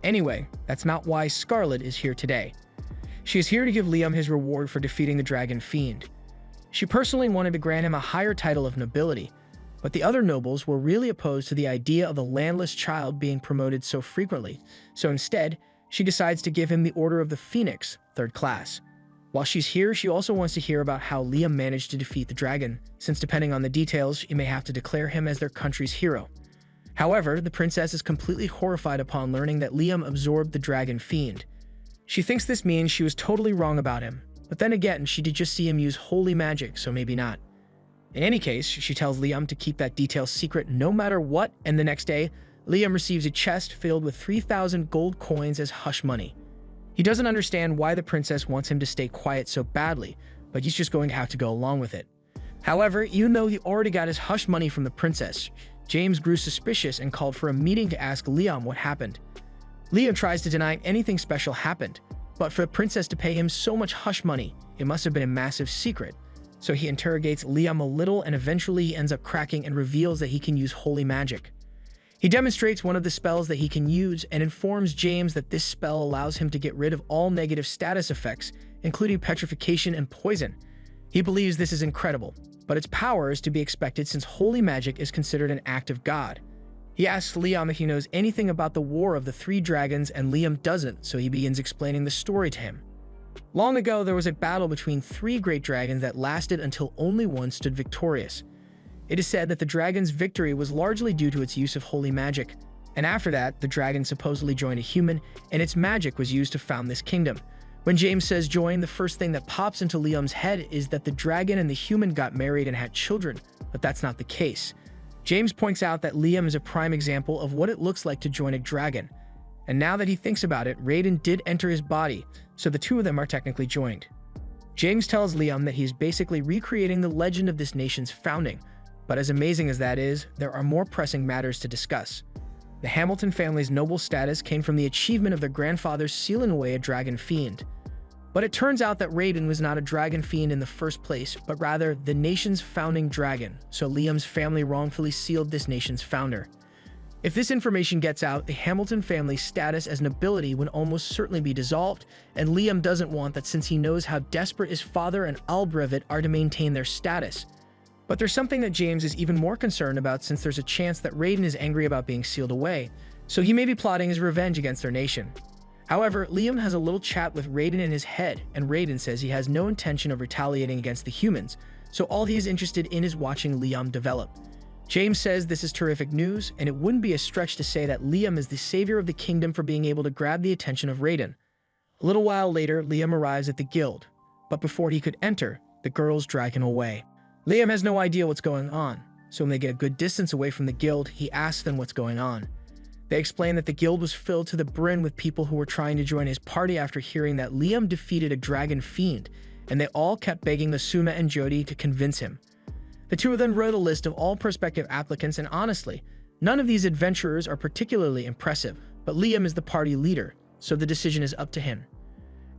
Anyway, that's not why Scarlet is here today. She is here to give Liam his reward for defeating the Dragon Fiend. She personally wanted to grant him a higher title of nobility, but the other nobles were really opposed to the idea of a landless child being promoted so frequently, so instead, she decides to give him the Order of the Phoenix, 3rd class. While she's here, she also wants to hear about how Liam managed to defeat the dragon, since depending on the details, she may have to declare him as their country's hero. However, the princess is completely horrified upon learning that Liam absorbed the Dragon Fiend. She thinks this means she was totally wrong about him, but then again, she did just see him use holy magic, so maybe not. In any case, she tells Liam to keep that detail secret no matter what, and the next day, Liam receives a chest filled with 3,000 gold coins as hush money. He doesn't understand why the princess wants him to stay quiet so badly, but he's just going to have to go along with it. However, even though he already got his hush money from the princess, James grew suspicious and called for a meeting to ask Liam what happened. Liam tries to deny anything special happened, but for the princess to pay him so much hush money, it must have been a massive secret. So he interrogates Liam a little and eventually he ends up cracking and reveals that he can use holy magic. He demonstrates one of the spells that he can use and informs James that this spell allows him to get rid of all negative status effects, including petrification and poison. He believes this is incredible, but its power is to be expected since holy magic is considered an act of God. He asks Liam if he knows anything about the War of the Three Dragons, and Liam doesn't, so he begins explaining the story to him. Long ago, there was a battle between three great dragons that lasted until only one stood victorious. It is said that the dragon's victory was largely due to its use of holy magic, and after that, the dragon supposedly joined a human, and its magic was used to found this kingdom. When James says join, the first thing that pops into Liam's head is that the dragon and the human got married and had children, but that's not the case. James points out that Liam is a prime example of what it looks like to join a dragon, and now that he thinks about it, Raiden did enter his body, so the two of them are technically joined. James tells Liam that he is basically recreating the legend of this nation's founding, but as amazing as that is, there are more pressing matters to discuss. The Hamilton family's noble status came from the achievement of their grandfathers sealing away a dragon fiend. But it turns out that Raiden was not a dragon fiend in the first place, but rather the nation's founding dragon, so Liam's family wrongfully sealed this nation's founder. If this information gets out, the Hamilton family's status as nobility would almost certainly be dissolved, and Liam doesn't want that since he knows how desperate his father and Albrevet are to maintain their status. But there's something that James is even more concerned about since there's a chance that Raiden is angry about being sealed away, so he may be plotting his revenge against their nation. However, Liam has a little chat with Raiden in his head, and Raiden says he has no intention of retaliating against the humans, so all he is interested in is watching Liam develop. James says this is terrific news, and it wouldn't be a stretch to say that Liam is the savior of the kingdom for being able to grab the attention of Raiden. A little while later, Liam arrives at the guild, but before he could enter, the girls drag him away. Liam has no idea what's going on, so when they get a good distance away from the guild, he asks them what's going on. They explain that the guild was filled to the brim with people who were trying to join his party after hearing that Liam defeated a dragon fiend, and they all kept begging Asuna and Jody to convince him. The two of them wrote a list of all prospective applicants, and honestly, none of these adventurers are particularly impressive, but Liam is the party leader, so the decision is up to him.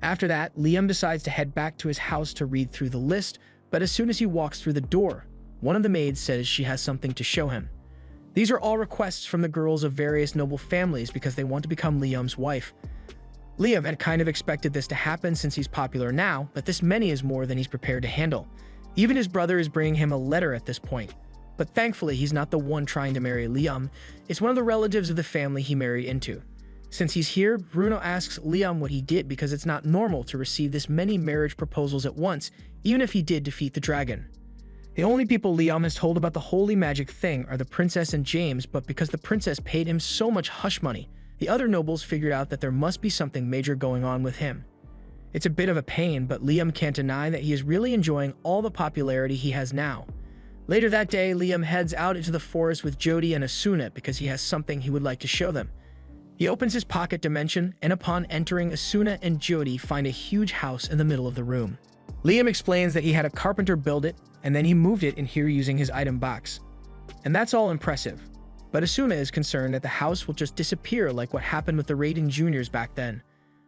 After that, Liam decides to head back to his house to read through the list, but as soon as he walks through the door, one of the maids says she has something to show him. These are all requests from the girls of various noble families because they want to become Liam's wife. Liam had kind of expected this to happen since he's popular now, but this many is more than he's prepared to handle. Even his brother is bringing him a letter at this point. But thankfully, he's not the one trying to marry Liam. It's one of the relatives of the family he married into. Since he's here, Bruno asks Liam what he did because it's not normal to receive this many marriage proposals at once, even if he did defeat the dragon. The only people Liam has told about the holy magic thing are the princess and James, but because the princess paid him so much hush money, the other nobles figured out that there must be something major going on with him. It's a bit of a pain, but Liam can't deny that he is really enjoying all the popularity he has now. Later that day, Liam heads out into the forest with Jody and Asuna because he has something he would like to show them. He opens his pocket dimension, and upon entering, Asuna and Jody find a huge house in the middle of the room. Liam explains that he had a carpenter build it, and then he moved it in here using his item box. And that's all impressive. But Asuna is concerned that the house will just disappear like what happened with the Raiden Juniors back then.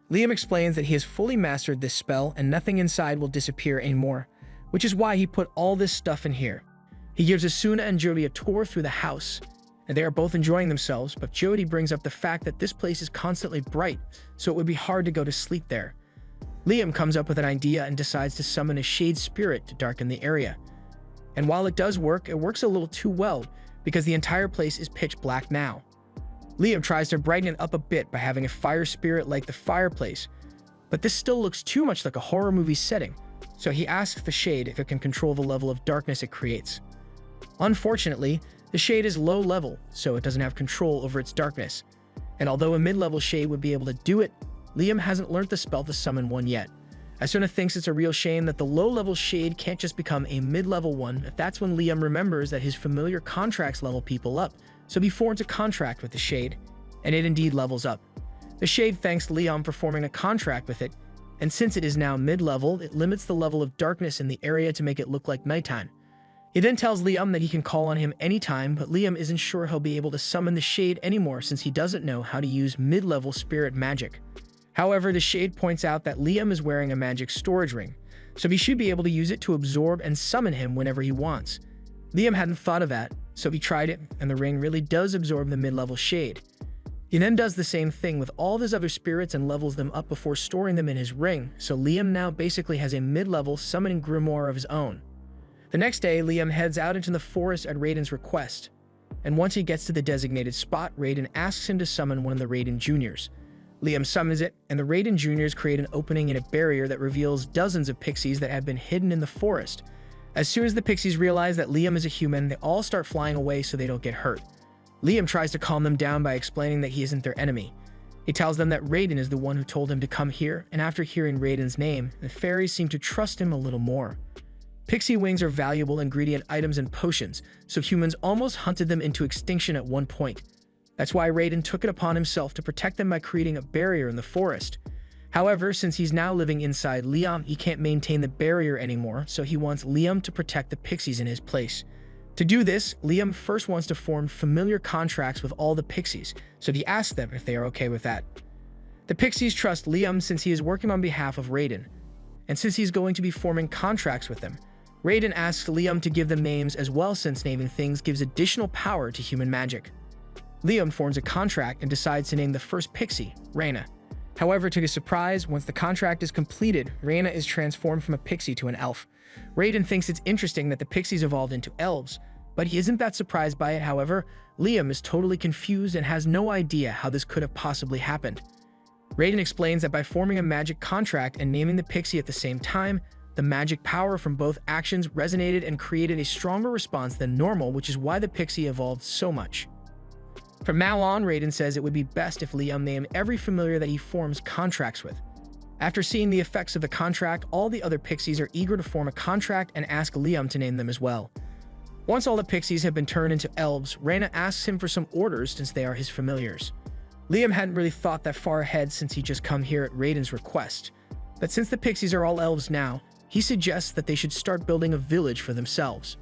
Liam explains that he has fully mastered this spell and nothing inside will disappear anymore, which is why he put all this stuff in here. He gives Asuna and Jody a tour through the house, and they are both enjoying themselves, but Jody brings up the fact that this place is constantly bright, so it would be hard to go to sleep there. Liam comes up with an idea and decides to summon a shade spirit to darken the area. And while it does work, it works a little too well because the entire place is pitch black now. Liam tries to brighten it up a bit by having a fire spirit light the fireplace, but this still looks too much like a horror movie setting, so he asks the shade if it can control the level of darkness it creates. Unfortunately, the shade is low level, so it doesn't have control over its darkness, and although a mid-level shade would be able to do it, Liam hasn't learned the spell to summon one yet. Asuna thinks it's a real shame that the low-level shade can't just become a mid-level one. That's when Liam remembers that his familiar contracts level people up, so he forms a contract with the shade, and it indeed levels up. The shade thanks Liam for forming a contract with it, and since it is now mid-level, it limits the level of darkness in the area to make it look like nighttime. He then tells Liam that he can call on him anytime, but Liam isn't sure he'll be able to summon the shade anymore since he doesn't know how to use mid-level spirit magic. However, the shade points out that Liam is wearing a magic storage ring, so he should be able to use it to absorb and summon him whenever he wants. Liam hadn't thought of that, So he tried it, and the ring really does absorb the mid-level shade. He then does the same thing with all of his other spirits and levels them up before storing them in his ring, so Liam now basically has a mid-level summoning grimoire of his own. The next day, Liam heads out into the forest at Raiden's request, and once he gets to the designated spot, Raiden asks him to summon one of the Raiden Juniors. Liam summons it, and the Raiden Juniors create an opening in a barrier that reveals dozens of pixies that have been hidden in the forest. As soon as the pixies realize that Liam is a human, they all start flying away so they don't get hurt. Liam tries to calm them down by explaining that he isn't their enemy. He tells them that Raiden is the one who told him to come here, and after hearing Raiden's name, the fairies seem to trust him a little more. Pixie wings are valuable ingredient items and potions, so humans almost hunted them into extinction at one point. That's why Raiden took it upon himself to protect them by creating a barrier in the forest. However, since he's now living inside Liam, he can't maintain the barrier anymore, so he wants Liam to protect the pixies in his place. To do this, Liam first wants to form familiar contracts with all the pixies, so he asks them if they are okay with that. The pixies trust Liam since he is working on behalf of Raiden, and since he's going to be forming contracts with them, Raiden asks Liam to give them names as well since naming things gives additional power to human magic. Liam forms a contract and decides to name the first pixie, Reina. However, to his surprise, once the contract is completed, Reina is transformed from a pixie to an elf. Raiden thinks it's interesting that the pixies evolved into elves, but he isn't that surprised by it. However, Liam is totally confused and has no idea how this could have possibly happened. Raiden explains that by forming a magic contract and naming the pixie at the same time, the magic power from both actions resonated and created a stronger response than normal, which is why the pixie evolved so much. From now on, Raiden says it would be best if Liam named every familiar that he forms contracts with. After seeing the effects of the contract, all the other pixies are eager to form a contract and ask Liam to name them as well. Once all the pixies have been turned into elves, Reina asks him for some orders since they are his familiars. Liam hadn't really thought that far ahead since he just come here at Raiden's request, but since the pixies are all elves now, he suggests that they should start building a village for themselves.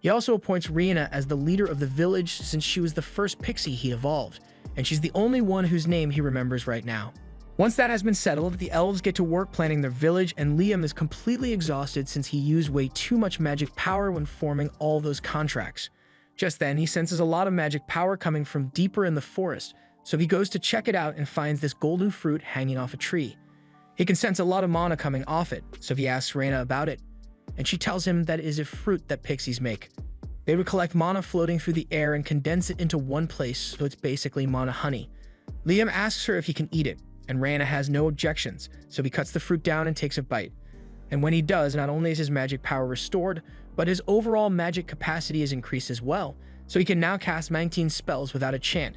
He also appoints Reina as the leader of the village since she was the first pixie he evolved, and she's the only one whose name he remembers right now. Once that has been settled, the elves get to work planning their village, and Liam is completely exhausted since he used way too much magic power when forming all those contracts. Just then, he senses a lot of magic power coming from deeper in the forest, so he goes to check it out and finds this golden fruit hanging off a tree. He can sense a lot of mana coming off it, so he asks Reina about it, and she tells him that it is a fruit that pixies make. They would collect mana floating through the air and condense it into one place, so it's basically mana honey. Liam asks her if he can eat it, and Reina has no objections, so he cuts the fruit down and takes a bite. And when he does, not only is his magic power restored, but his overall magic capacity is increased as well, so he can now cast 19 spells without a chant.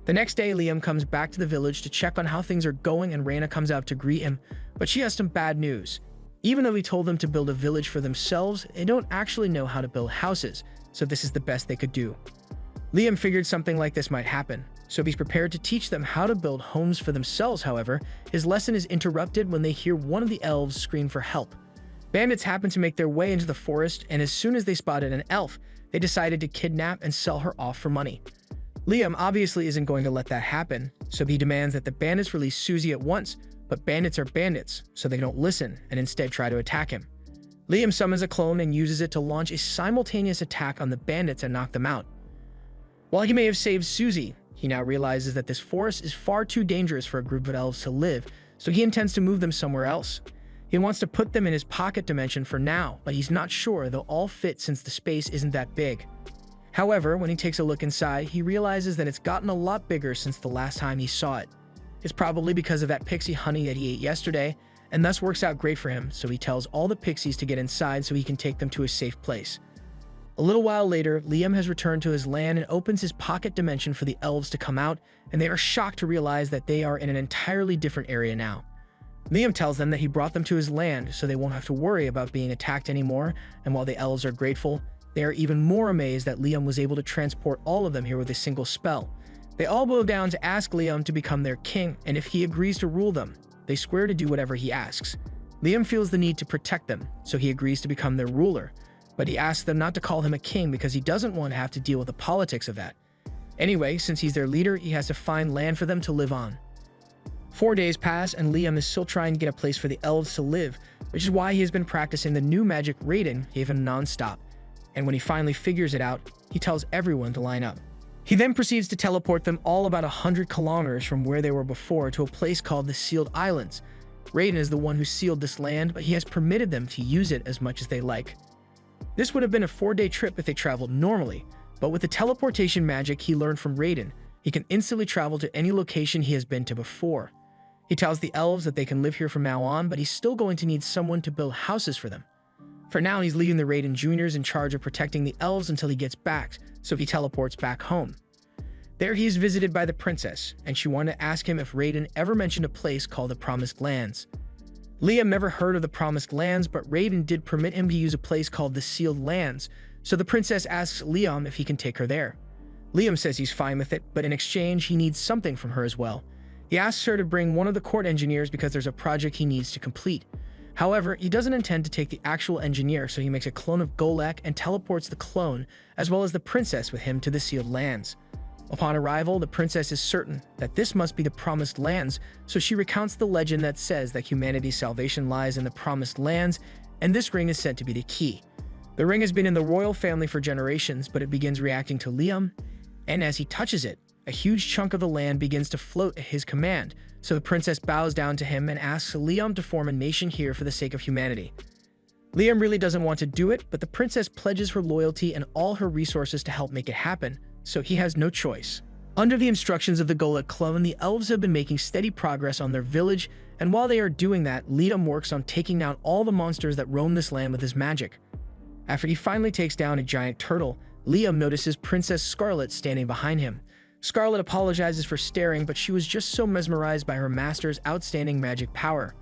The next day, Liam comes back to the village to check on how things are going, and Reina comes out to greet him, but she has some bad news. Even though he told them to build a village for themselves, they don't actually know how to build houses, so this is the best they could do. Liam figured something like this might happen, so he's prepared to teach them how to build homes for themselves. However, his lesson is interrupted when they hear one of the elves scream for help. Bandits happen to make their way into the forest, and as soon as they spotted an elf, they decided to kidnap and sell her off for money. Liam obviously isn't going to let that happen, so he demands that the bandits release Susie at once, but bandits are bandits, so they don't listen and instead try to attack him. Liam summons a clone and uses it to launch a simultaneous attack on the bandits and knock them out. While he may have saved Susie, he now realizes that this forest is far too dangerous for a group of elves to live, so he intends to move them somewhere else. He wants to put them in his pocket dimension for now, but he's not sure they'll all fit since the space isn't that big. However, when he takes a look inside, he realizes that it's gotten a lot bigger since the last time he saw it. It's probably because of that pixie honey that he ate yesterday, and thus works out great for him, so he tells all the pixies to get inside so he can take them to a safe place. A little while later, Liam has returned to his land and opens his pocket dimension for the elves to come out, and they are shocked to realize that they are in an entirely different area now. Liam tells them that he brought them to his land so they won't have to worry about being attacked anymore, and while the elves are grateful, they are even more amazed that Liam was able to transport all of them here with a single spell. They all bow down to ask Liam to become their king, and if he agrees to rule them, they swear to do whatever he asks. Liam feels the need to protect them, so he agrees to become their ruler, but he asks them not to call him a king because he doesn't want to have to deal with the politics of that. Anyway, since he's their leader, he has to find land for them to live on. 4 days pass, and Liam is still trying to get a place for the elves to live, which is why he has been practicing the new magic Raiden gave him non-stop. And when he finally figures it out, he tells everyone to line up. He then proceeds to teleport them all about 100 kilometers from where they were before to a place called the Sealed Islands. Raiden is the one who sealed this land, but he has permitted them to use it as much as they like. This would have been a 4-day trip if they traveled normally, but with the teleportation magic he learned from Raiden, he can instantly travel to any location he has been to before. He tells the elves that they can live here from now on, but he's still going to need someone to build houses for them. For now, he's leaving the Raiden Jr.'s in charge of protecting the elves until he gets back, so he teleports back home. There he is visited by the princess, and she wanted to ask him if Raiden ever mentioned a place called the Promised Lands. Liam never heard of the Promised Lands, but Raiden did permit him to use a place called the Sealed Lands, so the princess asks Liam if he can take her there. Liam says he's fine with it, but in exchange, he needs something from her as well. He asks her to bring one of the court engineers because there's a project he needs to complete. However, he doesn't intend to take the actual engineer, so he makes a clone of Golek and teleports the clone, as well as the princess with him to the Sealed Lands. Upon arrival, the princess is certain that this must be the Promised Lands, so she recounts the legend that says that humanity's salvation lies in the Promised Lands, and this ring is said to be the key. The ring has been in the royal family for generations, but it begins reacting to Liam, and as he touches it, a huge chunk of the land begins to float at his command, so the princess bows down to him and asks Liam to form a nation here for the sake of humanity. Liam really doesn't want to do it, but the princess pledges her loyalty and all her resources to help make it happen, so he has no choice. Under the instructions of the Golek clone, the elves have been making steady progress on their village, and while they are doing that, Liam works on taking down all the monsters that roam this land with his magic. After he finally takes down a giant turtle, Liam notices Princess Scarlet standing behind him. Scarlet apologizes for staring, but she was just so mesmerized by her master's outstanding magic power.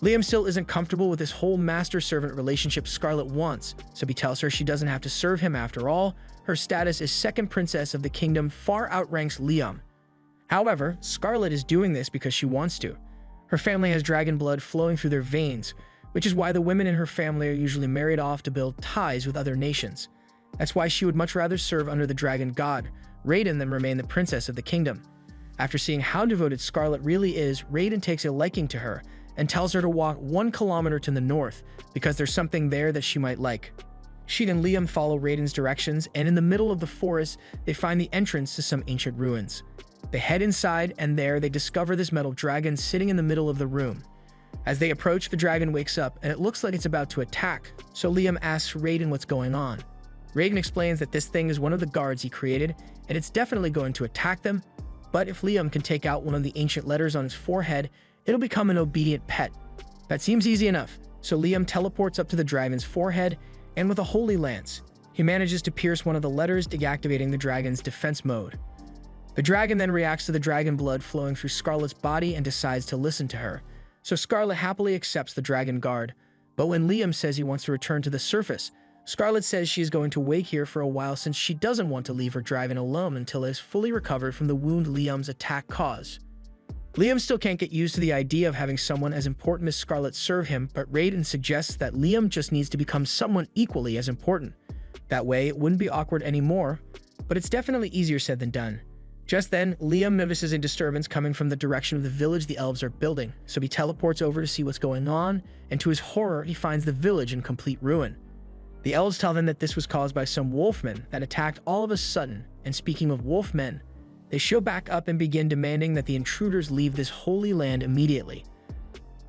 Liam still isn't comfortable with this whole master-servant relationship Scarlet wants, so he tells her she doesn't have to serve him after all. Her status as second princess of the kingdom far outranks Liam. However, Scarlet is doing this because she wants to. Her family has dragon blood flowing through their veins, which is why the women in her family are usually married off to build ties with other nations. That's why she would much rather serve under the dragon god, Raiden, than remain the princess of the kingdom. After seeing how devoted Scarlet really is, Raiden takes a liking to her and tells her to walk 1 kilometer to the north because there's something there that she might like. She and Liam follow Raiden's directions, and in the middle of the forest, they find the entrance to some ancient ruins. They head inside, and there they discover this metal dragon sitting in the middle of the room. As they approach, the dragon wakes up, and it looks like it's about to attack, so Liam asks Raiden what's going on. Raiden explains that this thing is one of the guards he created, and it's definitely going to attack them, but if Liam can take out one of the ancient letters on his forehead, it'll become an obedient pet. That seems easy enough, so Liam teleports up to the dragon's forehead, and with a holy lance, he manages to pierce one of the letters, deactivating the dragon's defense mode. The dragon then reacts to the dragon blood flowing through Scarlet's body and decides to listen to her, so Scarlet happily accepts the dragon guard. But when Liam says he wants to return to the surface, Scarlet says she is going to wait here for a while since she doesn't want to leave her dragon alone until it is fully recovered from the wound Liam's attack caused. Liam still can't get used to the idea of having someone as important as Scarlet serve him, but Raiden suggests that Liam just needs to become someone equally as important. That way, it wouldn't be awkward anymore, but it's definitely easier said than done. Just then, Liam notices a disturbance coming from the direction of the village the elves are building, so he teleports over to see what's going on, and to his horror, he finds the village in complete ruin. The elves tell them that this was caused by some wolfmen that attacked all of a sudden, and speaking of wolfmen, they show back up and begin demanding that the intruders leave this holy land immediately.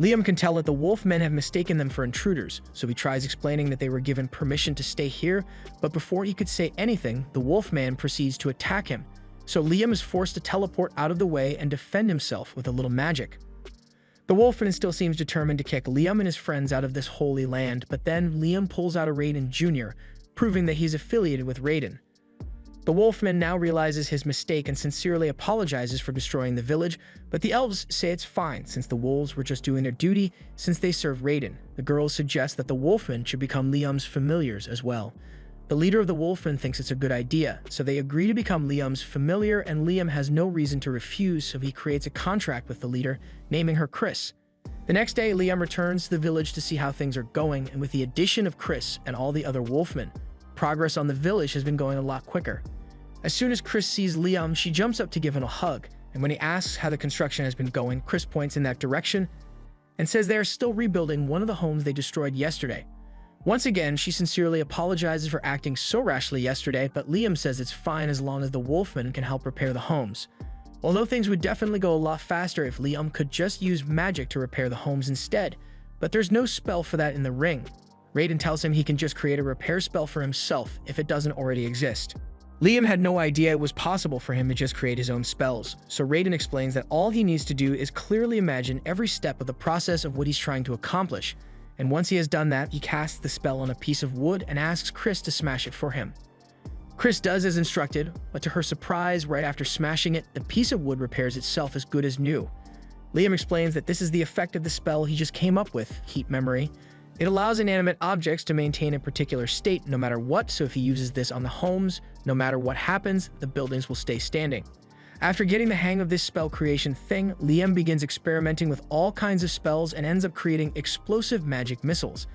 Liam can tell that the wolfmen have mistaken them for intruders, so he tries explaining that they were given permission to stay here, but before he could say anything, the wolfman proceeds to attack him, so Liam is forced to teleport out of the way and defend himself with a little magic. The wolfman still seems determined to kick Liam and his friends out of this holy land, but then Liam pulls out a Raiden Jr., proving that he's affiliated with Raiden. The wolfman now realizes his mistake and sincerely apologizes for destroying the village, but the elves say it's fine since the wolves were just doing their duty since they serve Raiden. The girls suggest that the wolfman should become Liam's familiars as well. The leader of the wolfmen thinks it's a good idea, so they agree to become Liam's familiar, and Liam has no reason to refuse, so he creates a contract with the leader, naming her Chris. The next day, Liam returns to the village to see how things are going, and with the addition of Chris and all the other wolfmen, progress on the village has been going a lot quicker. As soon as Chris sees Liam, she jumps up to give him a hug, and when he asks how the construction has been going, Chris points in that direction and says they are still rebuilding one of the homes they destroyed yesterday. Once again, she sincerely apologizes for acting so rashly yesterday, but Liam says it's fine as long as the Wolfman can help repair the homes. Although things would definitely go a lot faster if Liam could just use magic to repair the homes instead, but there's no spell for that in the ring. Raiden tells him he can just create a repair spell for himself if it doesn't already exist. Liam had no idea it was possible for him to just create his own spells, so Raiden explains that all he needs to do is clearly imagine every step of the process of what he's trying to accomplish, and once he has done that, he casts the spell on a piece of wood and asks Chris to smash it for him. Chris does as instructed, but to her surprise, right after smashing it, the piece of wood repairs itself as good as new. Liam explains that this is the effect of the spell he just came up with, Keep Memory. It allows inanimate objects to maintain a particular state no matter what, so if he uses this on the homes, no matter what happens, the buildings will stay standing. After getting the hang of this spell creation thing, Liam begins experimenting with all kinds of spells and ends up creating explosive magic missiles.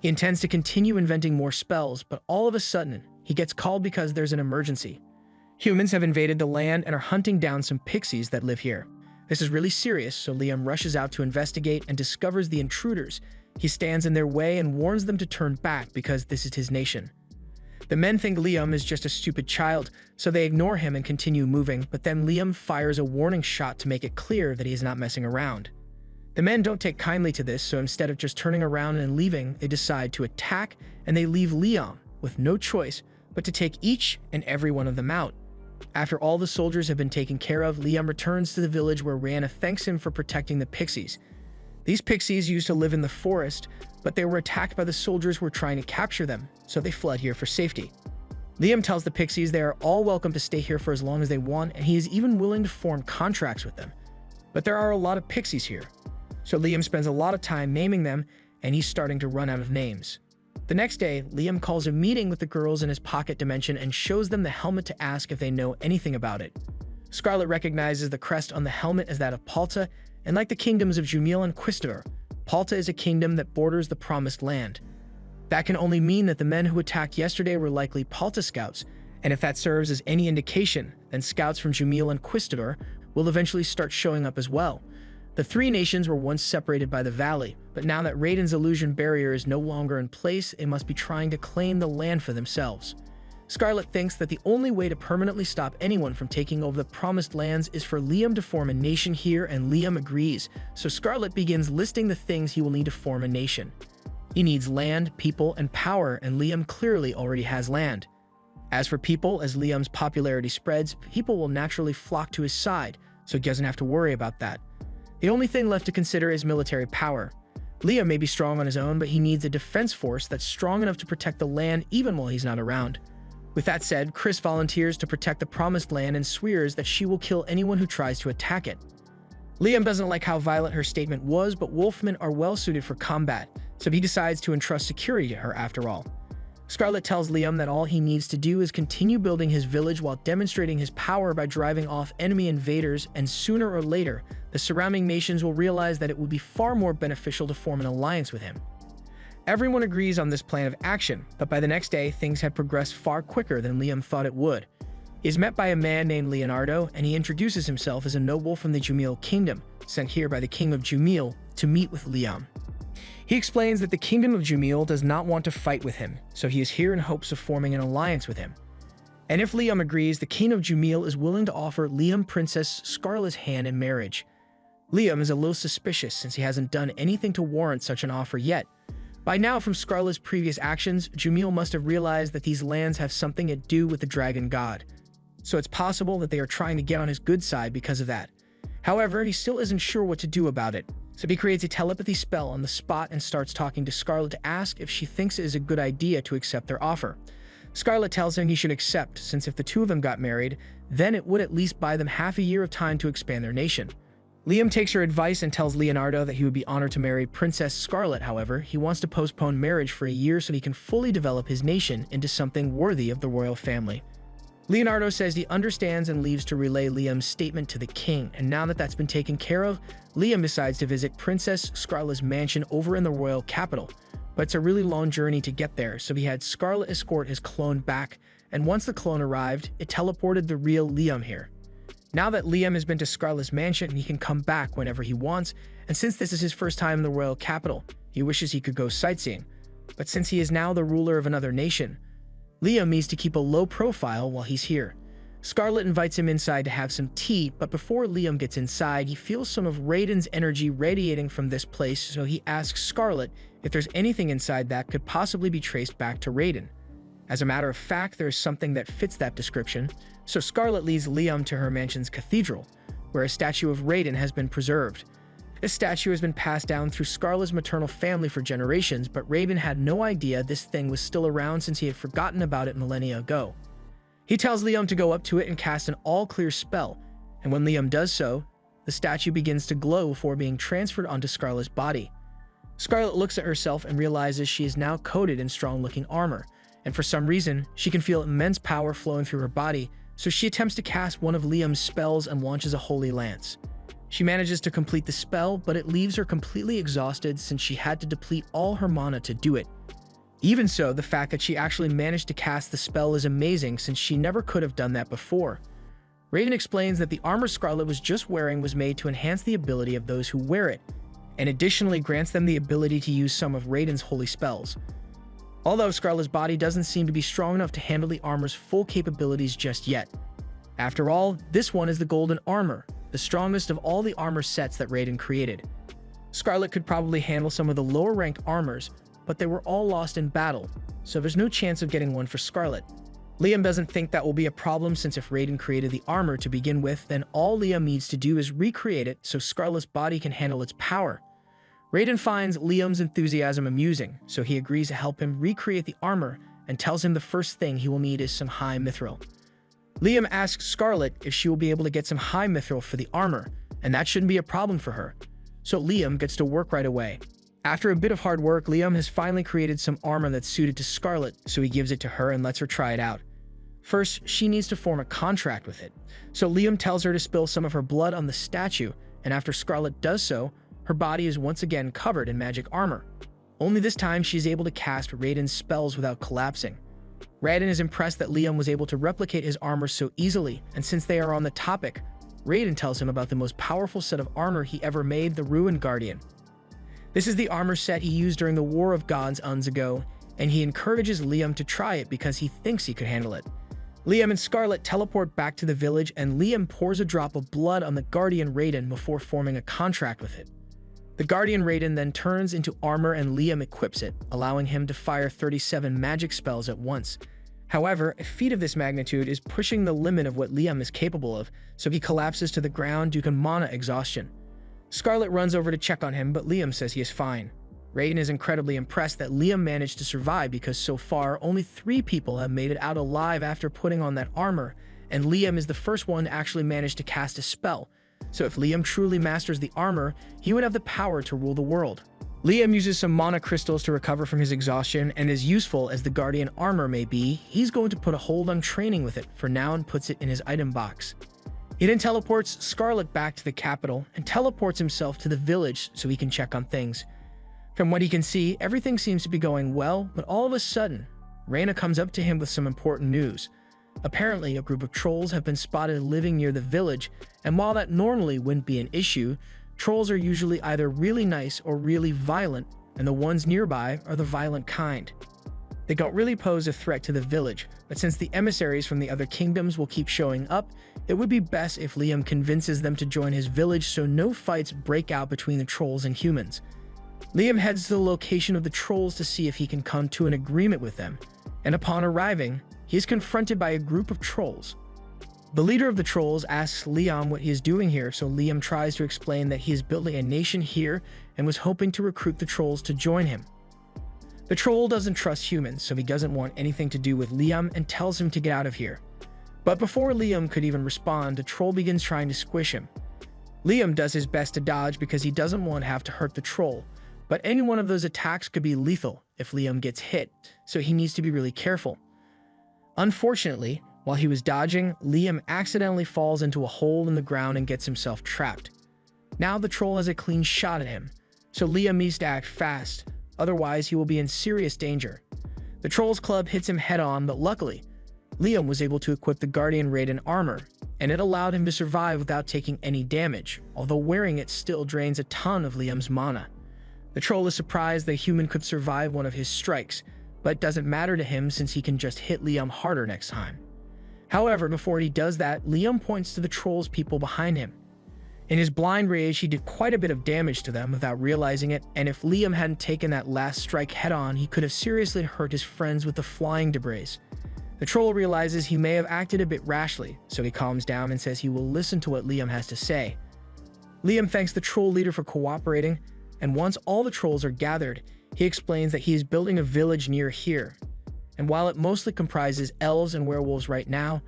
He intends to continue inventing more spells, but all of a sudden, he gets called because there's an emergency. Humans have invaded the land and are hunting down some pixies that live here. This is really serious, so Liam rushes out to investigate and discovers the intruders. He stands in their way and warns them to turn back because this is his nation. The men think Liam is just a stupid child, so they ignore him and continue moving, but then Liam fires a warning shot to make it clear that he is not messing around. The men don't take kindly to this, so instead of just turning around and leaving, they decide to attack, and they leave Liam with no choice but to take each and every one of them out. After all the soldiers have been taken care of, Liam returns to the village where Rihanna thanks him for protecting the pixies. These pixies used to live in the forest, but they were attacked by the soldiers who were trying to capture them, so they fled here for safety. Liam tells the pixies they are all welcome to stay here for as long as they want, and he is even willing to form contracts with them. But there are a lot of pixies here, so Liam spends a lot of time naming them, and he's starting to run out of names. The next day, Liam calls a meeting with the girls in his pocket dimension and shows them the helmet to ask if they know anything about it. Scarlet recognizes the crest on the helmet as that of Palta, and like the kingdoms of Jumil and Quistador, Palta is a kingdom that borders the Promised Land. That can only mean that the men who attacked yesterday were likely Palta scouts, and if that serves as any indication, then scouts from Jumil and Quistador will eventually start showing up as well. The three nations were once separated by the valley, but now that Raiden's illusion barrier is no longer in place, they must be trying to claim the land for themselves. Scarlet thinks that the only way to permanently stop anyone from taking over the Promised Lands is for Liam to form a nation here, and Liam agrees, so Scarlet begins listing the things he will need to form a nation. He needs land, people, and power, and Liam clearly already has land. As for people, as Liam's popularity spreads, people will naturally flock to his side, so he doesn't have to worry about that. The only thing left to consider is military power. Liam may be strong on his own, but he needs a defense force that's strong enough to protect the land even while he's not around. With that said, Chris volunteers to protect the Promised Land and swears that she will kill anyone who tries to attack it. Liam doesn't like how violent her statement was, but Wolfmen are well suited for combat, so he decides to entrust security to her after all. Scarlet tells Liam that all he needs to do is continue building his village while demonstrating his power by driving off enemy invaders, and sooner or later, the surrounding nations will realize that it would be far more beneficial to form an alliance with him. Everyone agrees on this plan of action, but by the next day, things had progressed far quicker than Liam thought it would. He is met by a man named Leonardo, and he introduces himself as a noble from the Jumil kingdom, sent here by the king of Jumil to meet with Liam. He explains that the kingdom of Jumil does not want to fight with him, so he is here in hopes of forming an alliance with him. And if Liam agrees, the king of Jumil is willing to offer Liam Princess Scarlet's hand in marriage. Liam is a little suspicious since he hasn't done anything to warrant such an offer yet. By now, from Scarlet's previous actions, Jumil must have realized that these lands have something to do with the dragon god, so it's possible that they are trying to get on his good side because of that. However, he still isn't sure what to do about it, so he creates a telepathy spell on the spot and starts talking to Scarlet to ask if she thinks it is a good idea to accept their offer. Scarlet tells him he should accept, since if the two of them got married, then it would at least buy them half a year of time to expand their nation. Liam takes her advice and tells Leonardo that he would be honored to marry Princess Scarlet. However, he wants to postpone marriage for a year so he can fully develop his nation into something worthy of the royal family. Leonardo says he understands and leaves to relay Liam's statement to the king, and now that that's been taken care of, Liam decides to visit Princess Scarlet's mansion over in the royal capital. But it's a really long journey to get there, so he had Scarlet escort his clone back, and once the clone arrived, it teleported the real Liam here. Now that Liam has been to Scarlet's mansion, he can come back whenever he wants, and since this is his first time in the royal capital, he wishes he could go sightseeing. but since he is now the ruler of another nation, Liam needs to keep a low profile while he's here. Scarlet invites him inside to have some tea, but before Liam gets inside, he feels some of Raiden's energy radiating from this place, so he asks Scarlet if there's anything inside that could possibly be traced back to Raiden. As a matter of fact, there is something that fits that description, so Scarlet leads Liam to her mansion's cathedral, where a statue of Raiden has been preserved. This statue has been passed down through Scarlet's maternal family for generations, but Raiden had no idea this thing was still around since he had forgotten about it millennia ago. He tells Liam to go up to it and cast an all-clear spell, and when Liam does so, the statue begins to glow before being transferred onto Scarlet's body. Scarlet looks at herself and realizes she is now coated in strong-looking armor, and for some reason, she can feel immense power flowing through her body, so she attempts to cast one of Liam's spells and launches a holy lance. She manages to complete the spell, but it leaves her completely exhausted since she had to deplete all her mana to do it. Even so, the fact that she actually managed to cast the spell is amazing since she never could have done that before. Raiden explains that the armor Scarlet was just wearing was made to enhance the ability of those who wear it, and additionally grants them the ability to use some of Raiden's holy spells. Although Scarlet's body doesn't seem to be strong enough to handle the armor's full capabilities just yet. After all, this one is the golden armor, the strongest of all the armor sets that Raiden created. Scarlet could probably handle some of the lower-ranked armors, but they were all lost in battle, so there's no chance of getting one for Scarlet. Liam doesn't think that will be a problem since if Raiden created the armor to begin with, then all Liam needs to do is recreate it so Scarlet's body can handle its power. Raiden finds Liam's enthusiasm amusing, so he agrees to help him recreate the armor and tells him the first thing he will need is some high mithril. Liam asks Scarlet if she will be able to get some high mithril for the armor, and that shouldn't be a problem for her, so Liam gets to work right away. After a bit of hard work, Liam has finally created some armor that's suited to Scarlet, so he gives it to her and lets her try it out. First, she needs to form a contract with it, so Liam tells her to spill some of her blood on the statue, and after Scarlet does so, her body is once again covered in magic armor. Only this time she is able to cast Raiden's spells without collapsing. Raiden is impressed that Liam was able to replicate his armor so easily, and since they are on the topic, Raiden tells him about the most powerful set of armor he ever made, the Ruined Guardian. This is the armor set he used during the War of Gods eons ago, and he encourages Liam to try it because he thinks he could handle it. Liam and Scarlet teleport back to the village, and Liam pours a drop of blood on the Guardian Raiden before forming a contract with it. The Guardian Raiden then turns into armor and Liam equips it, allowing him to fire 37 magic spells at once. However, a feat of this magnitude is pushing the limit of what Liam is capable of, so he collapses to the ground due to mana exhaustion. Scarlet runs over to check on him, but Liam says he is fine. Raiden is incredibly impressed that Liam managed to survive because so far, only 3 people have made it out alive after putting on that armor, and Liam is the first one to actually manage to cast a spell. So if Liam truly masters the armor, he would have the power to rule the world. Liam uses some mana crystals to recover from his exhaustion, and as useful as the Guardian armor may be, he's going to put a hold on training with it for now and puts it in his item box. He then teleports Scarlet back to the capital and teleports himself to the village so he can check on things. From what he can see, everything seems to be going well, but all of a sudden, Reyna comes up to him with some important news. Apparently, a group of trolls have been spotted living near the village, and while that normally wouldn't be an issue, trolls are usually either really nice or really violent, and the ones nearby are the violent kind. They don't really pose a threat to the village, but since the emissaries from the other kingdoms will keep showing up, it would be best if Liam convinces them to join his village so no fights break out between the trolls and humans. Liam heads to the location of the trolls to see if he can come to an agreement with them, and upon arriving, he is confronted by a group of trolls. The leader of the trolls asks Liam what he is doing here, so Liam tries to explain that he is building a nation here and was hoping to recruit the trolls to join him. The troll doesn't trust humans, so he doesn't want anything to do with Liam and tells him to get out of here. But before Liam could even respond, the troll begins trying to squish him. Liam does his best to dodge because he doesn't want to have to hurt the troll, but any one of those attacks could be lethal if Liam gets hit, so he needs to be really careful. Unfortunately, while he was dodging, Liam accidentally falls into a hole in the ground and gets himself trapped. Now the troll has a clean shot at him, so Liam needs to act fast, otherwise he will be in serious danger. The troll's club hits him head-on, but luckily, Liam was able to equip the Guardian Raiden armor, and it allowed him to survive without taking any damage, although wearing it still drains a ton of Liam's mana. The troll is surprised that a human could survive one of his strikes, but it doesn't matter to him since he can just hit Liam harder next time. However, before he does that, Liam points to the troll's people behind him. In his blind rage, he did quite a bit of damage to them without realizing it, and if Liam hadn't taken that last strike head-on, he could have seriously hurt his friends with the flying debris. The troll realizes he may have acted a bit rashly, so he calms down and says he will listen to what Liam has to say. Liam thanks the troll leader for cooperating, and once all the trolls are gathered, he explains that he is building a village near here. And while it mostly comprises elves and werewolves right now,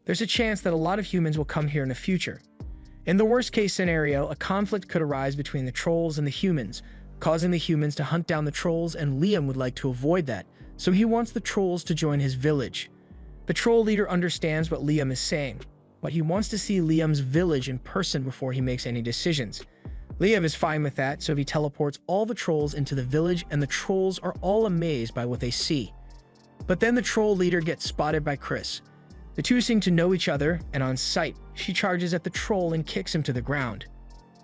there's a chance that a lot of humans will come here in the future. In the worst-case scenario, a conflict could arise between the trolls and the humans, causing the humans to hunt down the trolls, and Liam would like to avoid that, so he wants the trolls to join his village. The troll leader understands what Liam is saying, but he wants to see Liam's village in person before he makes any decisions. Liam is fine with that, so he teleports all the trolls into the village, and the trolls are all amazed by what they see. But then the troll leader gets spotted by Chris. The two seem to know each other, and on sight, she charges at the troll and kicks him to the ground.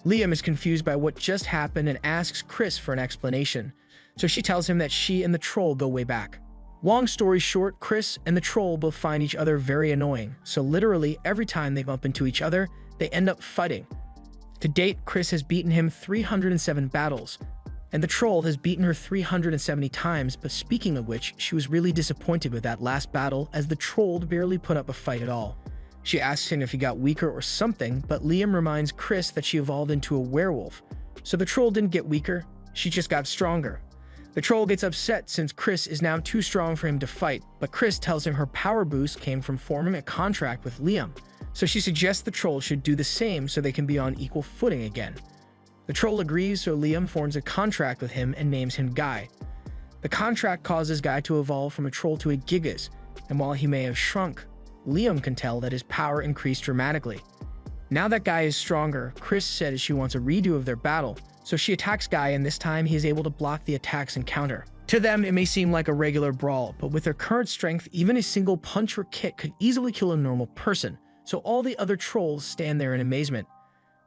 Liam is confused by what just happened and asks Chris for an explanation, so she tells him that she and the troll go way back. Long story short, Chris and the troll both find each other very annoying, so literally every time they bump into each other, they end up fighting. To date, Chris has beaten him 307 battles, and the troll has beaten her 370 times, but speaking of which, she was really disappointed with that last battle as the troll barely put up a fight at all. She asks him if he got weaker or something, but Liam reminds Chris that she evolved into a werewolf, so the troll didn't get weaker, she just got stronger. The troll gets upset since Chris is now too strong for him to fight, but Chris tells him her power boost came from forming a contract with Liam, so she suggests the troll should do the same so they can be on equal footing again. The troll agrees, so Liam forms a contract with him and names him Guy. The contract causes Guy to evolve from a troll to a gigas, and while he may have shrunk, Liam can tell that his power increased dramatically. Now that Guy is stronger, Chris says she wants a redo of their battle, so she attacks Guy, and this time he is able to block the attacks and counter. To them, it may seem like a regular brawl, but with their current strength, even a single punch or kick could easily kill a normal person, so all the other trolls stand there in amazement.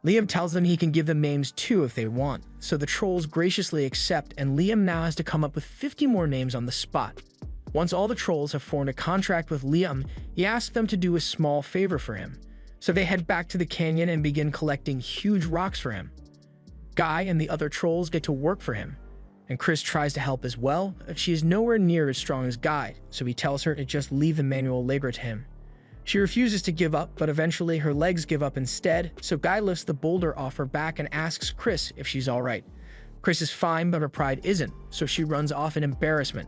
Liam tells them he can give them names too if they want, so the trolls graciously accept, and Liam now has to come up with 50 more names on the spot. Once all the trolls have formed a contract with Liam, he asks them to do a small favor for him, so they head back to the canyon and begin collecting huge rocks for him. Guy and the other trolls get to work for him, and Chris tries to help as well, but she is nowhere near as strong as Guy, so he tells her to just leave the manual labor to him. She refuses to give up, but eventually her legs give up instead, so Guy lifts the boulder off her back and asks Chris if she's alright. Chris is fine, but her pride isn't, so she runs off in embarrassment.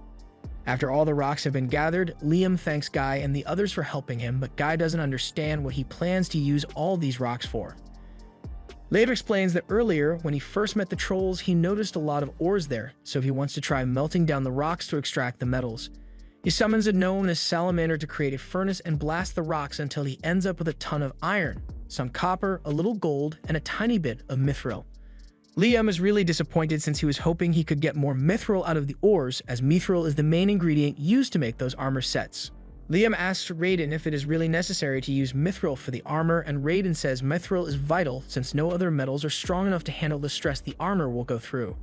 After all the rocks have been gathered, Liam thanks Guy and the others for helping him, but Guy doesn't understand what he plans to use all these rocks for. Later explains that earlier, when he first met the trolls, he noticed a lot of ores there, so he wants to try melting down the rocks to extract the metals. He summons a gnome and a salamander to create a furnace and blast the rocks until he ends up with a ton of iron, some copper, a little gold, and a tiny bit of mithril. Liam is really disappointed since he was hoping he could get more mithril out of the ores, as mithril is the main ingredient used to make those armor sets. Liam asks Raiden if it is really necessary to use mithril for the armor, and Raiden says mithril is vital since no other metals are strong enough to handle the stress the armor will go through.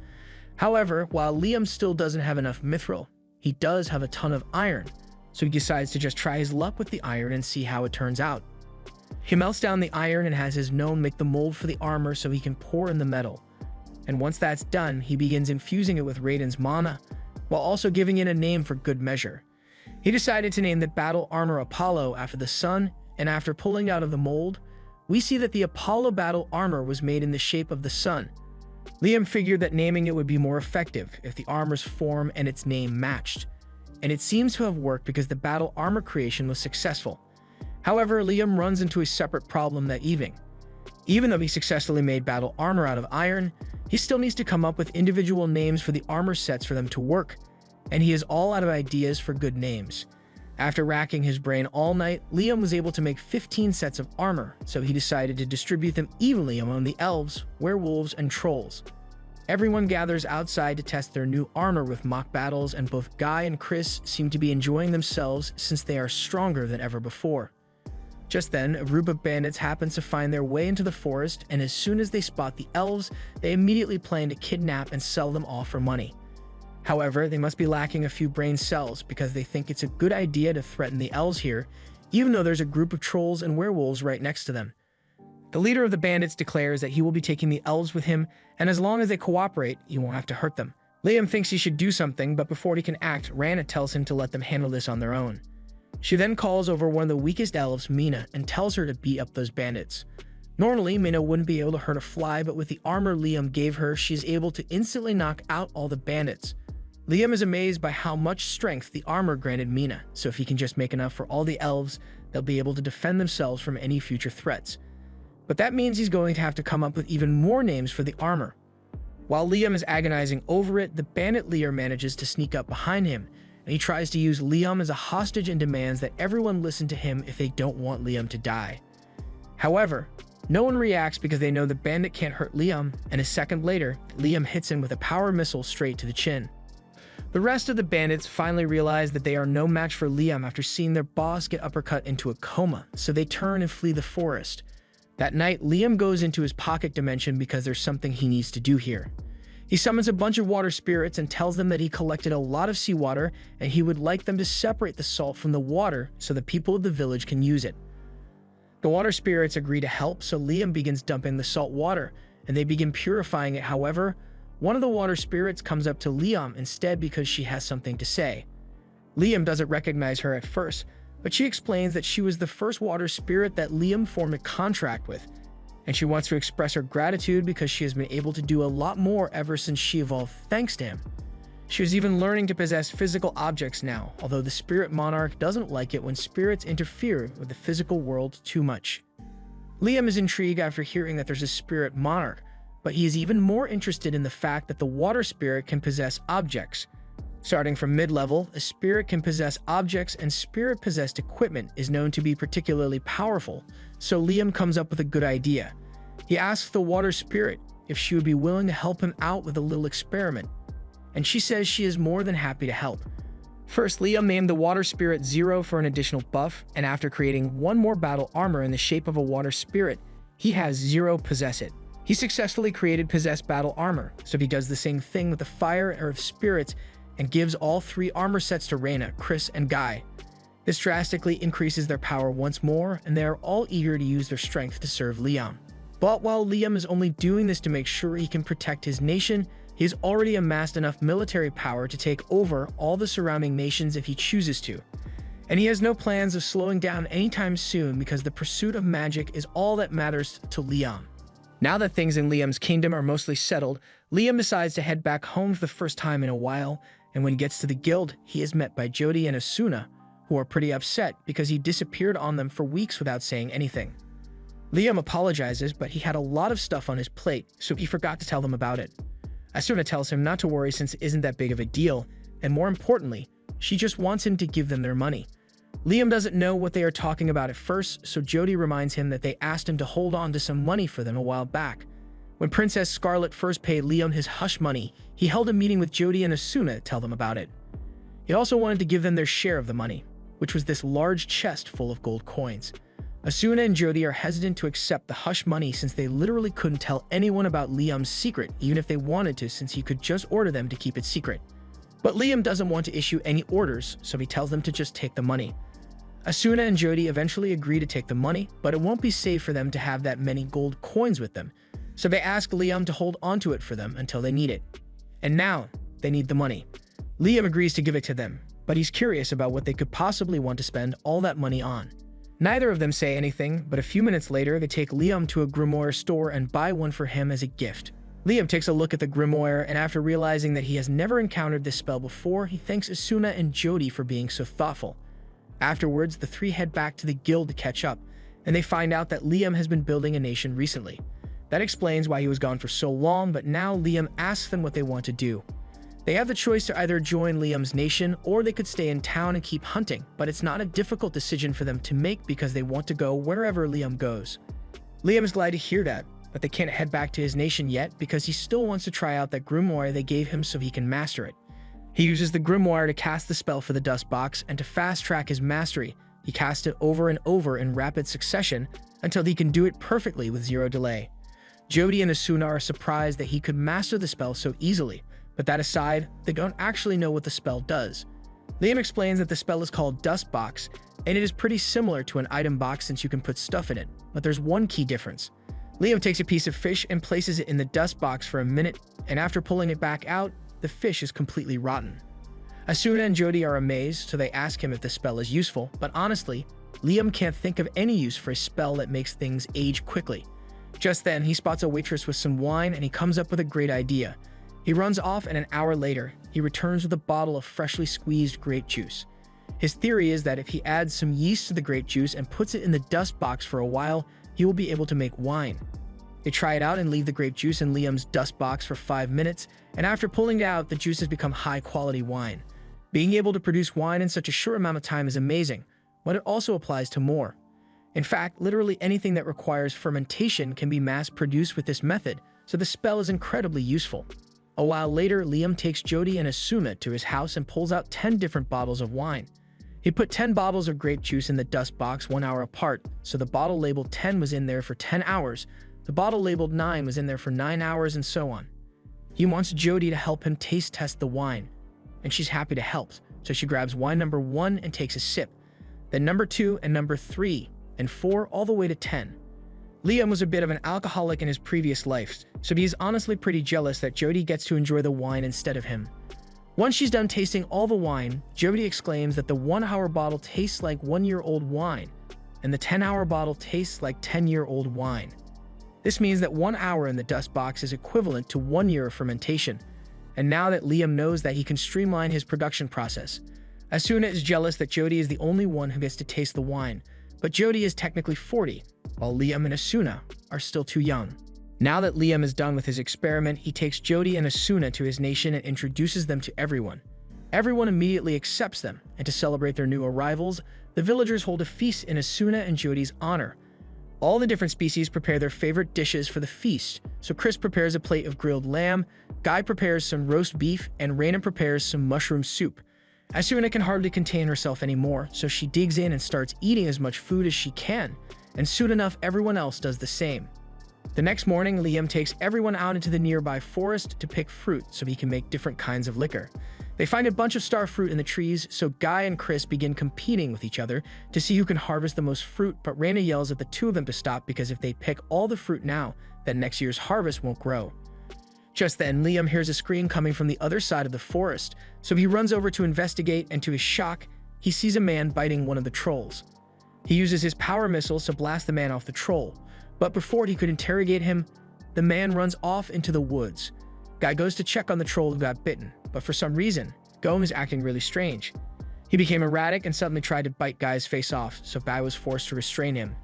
However, while Liam still doesn't have enough mithril, he does have a ton of iron, so he decides to just try his luck with the iron and see how it turns out. He melts down the iron and has his gnome make the mold for the armor so he can pour in the metal. And once that's done, he begins infusing it with Raiden's mana, while also giving it a name for good measure. He decided to name the battle armor Apollo after the sun, and after pulling out of the mold, we see that the Apollo battle armor was made in the shape of the sun. Liam figured that naming it would be more effective if the armor's form and its name matched, and it seems to have worked because the battle armor creation was successful. However, Liam runs into a separate problem that evening. Even though he successfully made battle armor out of iron, he still needs to come up with individual names for the armor sets for them to work, and he is all out of ideas for good names. After racking his brain all night, Liam was able to make 15 sets of armor, so he decided to distribute them evenly among the elves, werewolves, and trolls. Everyone gathers outside to test their new armor with mock battles, and both Guy and Chris seem to be enjoying themselves since they are stronger than ever before. Just then, a group of bandits happens to find their way into the forest, and as soon as they spot the elves, they immediately plan to kidnap and sell them all for money. However, they must be lacking a few brain cells because they think it's a good idea to threaten the elves here, even though there's a group of trolls and werewolves right next to them. The leader of the bandits declares that he will be taking the elves with him, and as long as they cooperate, he won't have to hurt them. Liam thinks he should do something, but before he can act, Rana tells him to let them handle this on their own. She then calls over one of the weakest elves, Mina, and tells her to beat up those bandits. Normally, Mina wouldn't be able to hurt a fly, but with the armor Liam gave her, she is able to instantly knock out all the bandits. Liam is amazed by how much strength the armor granted Mina, so if he can just make enough for all the elves, they'll be able to defend themselves from any future threats. But that means he's going to have to come up with even more names for the armor. While Liam is agonizing over it, the bandit leader manages to sneak up behind him, and he tries to use Liam as a hostage and demands that everyone listen to him if they don't want Liam to die. However, no one reacts because they know the bandit can't hurt Liam, and a second later, Liam hits him with a power missile straight to the chin. The rest of the bandits finally realize that they are no match for Liam after seeing their boss get uppercut into a coma, so they turn and flee the forest. That night, Liam goes into his pocket dimension because there's something he needs to do here. He summons a bunch of water spirits and tells them that he collected a lot of seawater and he would like them to separate the salt from the water so the people of the village can use it. The water spirits agree to help, so Liam begins dumping the salt water and they begin purifying it. However, one of the water spirits comes up to Liam instead because she has something to say. Liam doesn't recognize her at first, but she explains that she was the first water spirit that Liam formed a contract with, and she wants to express her gratitude because she has been able to do a lot more ever since she evolved thanks to him. She was even learning to possess physical objects now, although the spirit monarch doesn't like it when spirits interfere with the physical world too much. Liam is intrigued after hearing that there's a spirit monarch, but he is even more interested in the fact that the water spirit can possess objects. Starting from mid-level, a spirit can possess objects, and spirit-possessed equipment is known to be particularly powerful, so Liam comes up with a good idea. He asks the water spirit if she would be willing to help him out with a little experiment, and she says she is more than happy to help. First, Liam named the water spirit Zero for an additional buff, and after creating one more battle armor in the shape of a water spirit, he has Zero possess it. He successfully created possessed battle armor, so he does the same thing with the fire and earth spirits and gives all three armor sets to Reyna, Chris, and Guy. This drastically increases their power once more, and they are all eager to use their strength to serve Liam. But while Liam is only doing this to make sure he can protect his nation, he has already amassed enough military power to take over all the surrounding nations if he chooses to. And he has no plans of slowing down anytime soon because the pursuit of magic is all that matters to Liam. Now that things in Liam's kingdom are mostly settled, Liam decides to head back home for the first time in a while, and when he gets to the guild, he is met by Jody and Asuna, who are pretty upset because he disappeared on them for weeks without saying anything. Liam apologizes, but he had a lot of stuff on his plate, so he forgot to tell them about it. Asuna tells him not to worry since it isn't that big of a deal, and more importantly, she just wants him to give them their money. Liam doesn't know what they are talking about at first, so Jody reminds him that they asked him to hold on to some money for them a while back. When Princess Scarlet first paid Liam his hush money, he held a meeting with Jody and Asuna to tell them about it. He also wanted to give them their share of the money, which was this large chest full of gold coins. Asuna and Jody are hesitant to accept the hush money since they literally couldn't tell anyone about Liam's secret, even if they wanted to, since he could just order them to keep it secret. But Liam doesn't want to issue any orders, so he tells them to just take the money. Asuna and Jody eventually agree to take the money, but it won't be safe for them to have that many gold coins with them, so they ask Liam to hold onto it for them until they need it. And now, they need the money. Liam agrees to give it to them, but he's curious about what they could possibly want to spend all that money on. Neither of them say anything, but a few minutes later, they take Liam to a grimoire store and buy one for him as a gift. Liam takes a look at the grimoire, and after realizing that he has never encountered this spell before, he thanks Asuna and Jody for being so thoughtful. Afterwards, the three head back to the guild to catch up, and they find out that Liam has been building a nation recently. That explains why he was gone for so long, but now Liam asks them what they want to do. They have the choice to either join Liam's nation or they could stay in town and keep hunting, but it's not a difficult decision for them to make because they want to go wherever Liam goes. Liam is glad to hear that, but they can't head back to his nation yet because he still wants to try out that grimoire they gave him so he can master it. He uses the grimoire to cast the spell for the dust box and to fast track his mastery, He casts it over and over in rapid succession until he can do it perfectly with zero delay. Jody and Asuna are surprised that he could master the spell so easily, but that aside, they don't actually know what the spell does. Liam explains that the spell is called Dust Box, and it is pretty similar to an item box since you can put stuff in it, but there's one key difference. Liam takes a piece of fish and places it in the dust box for a minute, and after pulling it back out, the fish is completely rotten. Asuna and Jody are amazed, so they ask him if the spell is useful, but honestly, Liam can't think of any use for a spell that makes things age quickly. Just then, he spots a waitress with some wine and he comes up with a great idea. He runs off, and an hour later, he returns with a bottle of freshly squeezed grape juice. His theory is that if he adds some yeast to the grape juice and puts it in the dust box for a while, he will be able to make wine. They try it out and leave the grape juice in Liam's dust box for 5 minutes, and after pulling it out, the juice has become high-quality wine. Being able to produce wine in such a short amount of time is amazing, but it also applies to more. In fact, literally anything that requires fermentation can be mass-produced with this method, so the spell is incredibly useful. A while later, Liam takes Jody and Asuna to his house and pulls out 10 different bottles of wine. He put 10 bottles of grape juice in the dust box 1 hour apart, so the bottle labeled 10 was in there for 10 hours, the bottle labeled 9 was in there for 9 hours, and so on. He wants Jody to help him taste test the wine, and she's happy to help, so she grabs wine number 1 and takes a sip, then number 2 and number 3 and 4 all the way to 10. Liam was a bit of an alcoholic in his previous life, so he's honestly pretty jealous that Jody gets to enjoy the wine instead of him. Once she's done tasting all the wine, Jody exclaims that the 1 hour bottle tastes like 1-year-old wine, and the 10-hour bottle tastes like 10-year-old wine. This means that 1 hour in the dust box is equivalent to 1 year of fermentation, and now that Liam knows that he can streamline his production process. Asuna is jealous that Jody is the only one who gets to taste the wine, but Jody is technically 40, while Liam and Asuna are still too young. Now that Liam is done with his experiment, he takes Jody and Asuna to his nation and introduces them to everyone. Everyone immediately accepts them, and to celebrate their new arrivals, the villagers hold a feast in Asuna and Jody's honor. All the different species prepare their favorite dishes for the feast, so Chris prepares a plate of grilled lamb, Guy prepares some roast beef, and Raina prepares some mushroom soup. Asuna can hardly contain herself anymore, so she digs in and starts eating as much food as she can, and soon enough everyone else does the same. The next morning, Liam takes everyone out into the nearby forest to pick fruit so he can make different kinds of liquor. They find a bunch of star fruit in the trees, so Guy and Chris begin competing with each other to see who can harvest the most fruit, but Raina yells at the two of them to stop because if they pick all the fruit now, then next year's harvest won't grow. Just then, Liam hears a scream coming from the other side of the forest, so he runs over to investigate, and to his shock, he sees a man biting one of the trolls. He uses his power missiles to blast the man off the troll, but before he could interrogate him, the man runs off into the woods. Guy goes to check on the troll who got bitten, but for some reason, Goem is acting really strange. He became erratic and suddenly tried to bite Guy's face off, so Guy was forced to restrain him.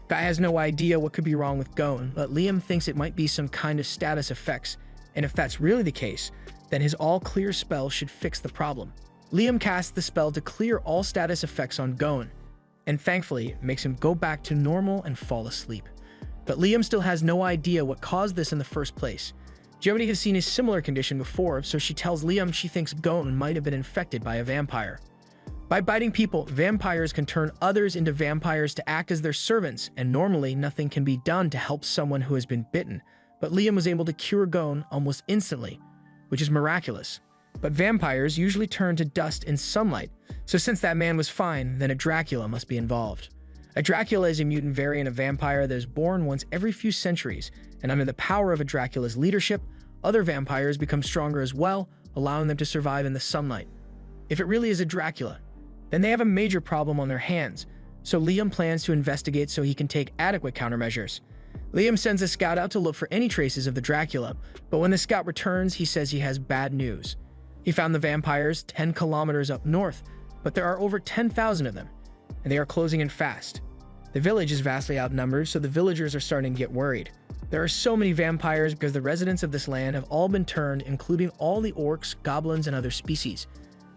Guy has no idea what could be wrong with Goem, but Liam thinks it might be some kind of status effects, and if that's really the case, then his all-clear spell should fix the problem. Liam casts the spell to clear all status effects on Goem, and thankfully makes him go back to normal and fall asleep. But Liam still has no idea what caused this in the first place. Jody has seen a similar condition before, so she tells Liam she thinks Goem might have been infected by a vampire. By biting people, vampires can turn others into vampires to act as their servants, and normally nothing can be done to help someone who has been bitten, but Liam was able to cure Goem almost instantly, which is miraculous. But vampires usually turn to dust in sunlight, so since that man was fine, then a Dracula must be involved. A Dracula is a mutant variant of vampire that is born once every few centuries, and under the power of a Dracula's leadership, other vampires become stronger as well, allowing them to survive in the sunlight. If it really is a Dracula, then they have a major problem on their hands, so Liam plans to investigate so he can take adequate countermeasures. Liam sends a scout out to look for any traces of the Dracula, but when the scout returns, he says he has bad news. He found the vampires 10 kilometers up north, but there are over 10,000 of them, and they are closing in fast. The village is vastly outnumbered, so the villagers are starting to get worried. There are so many vampires because the residents of this land have all been turned, including all the orcs, goblins, and other species.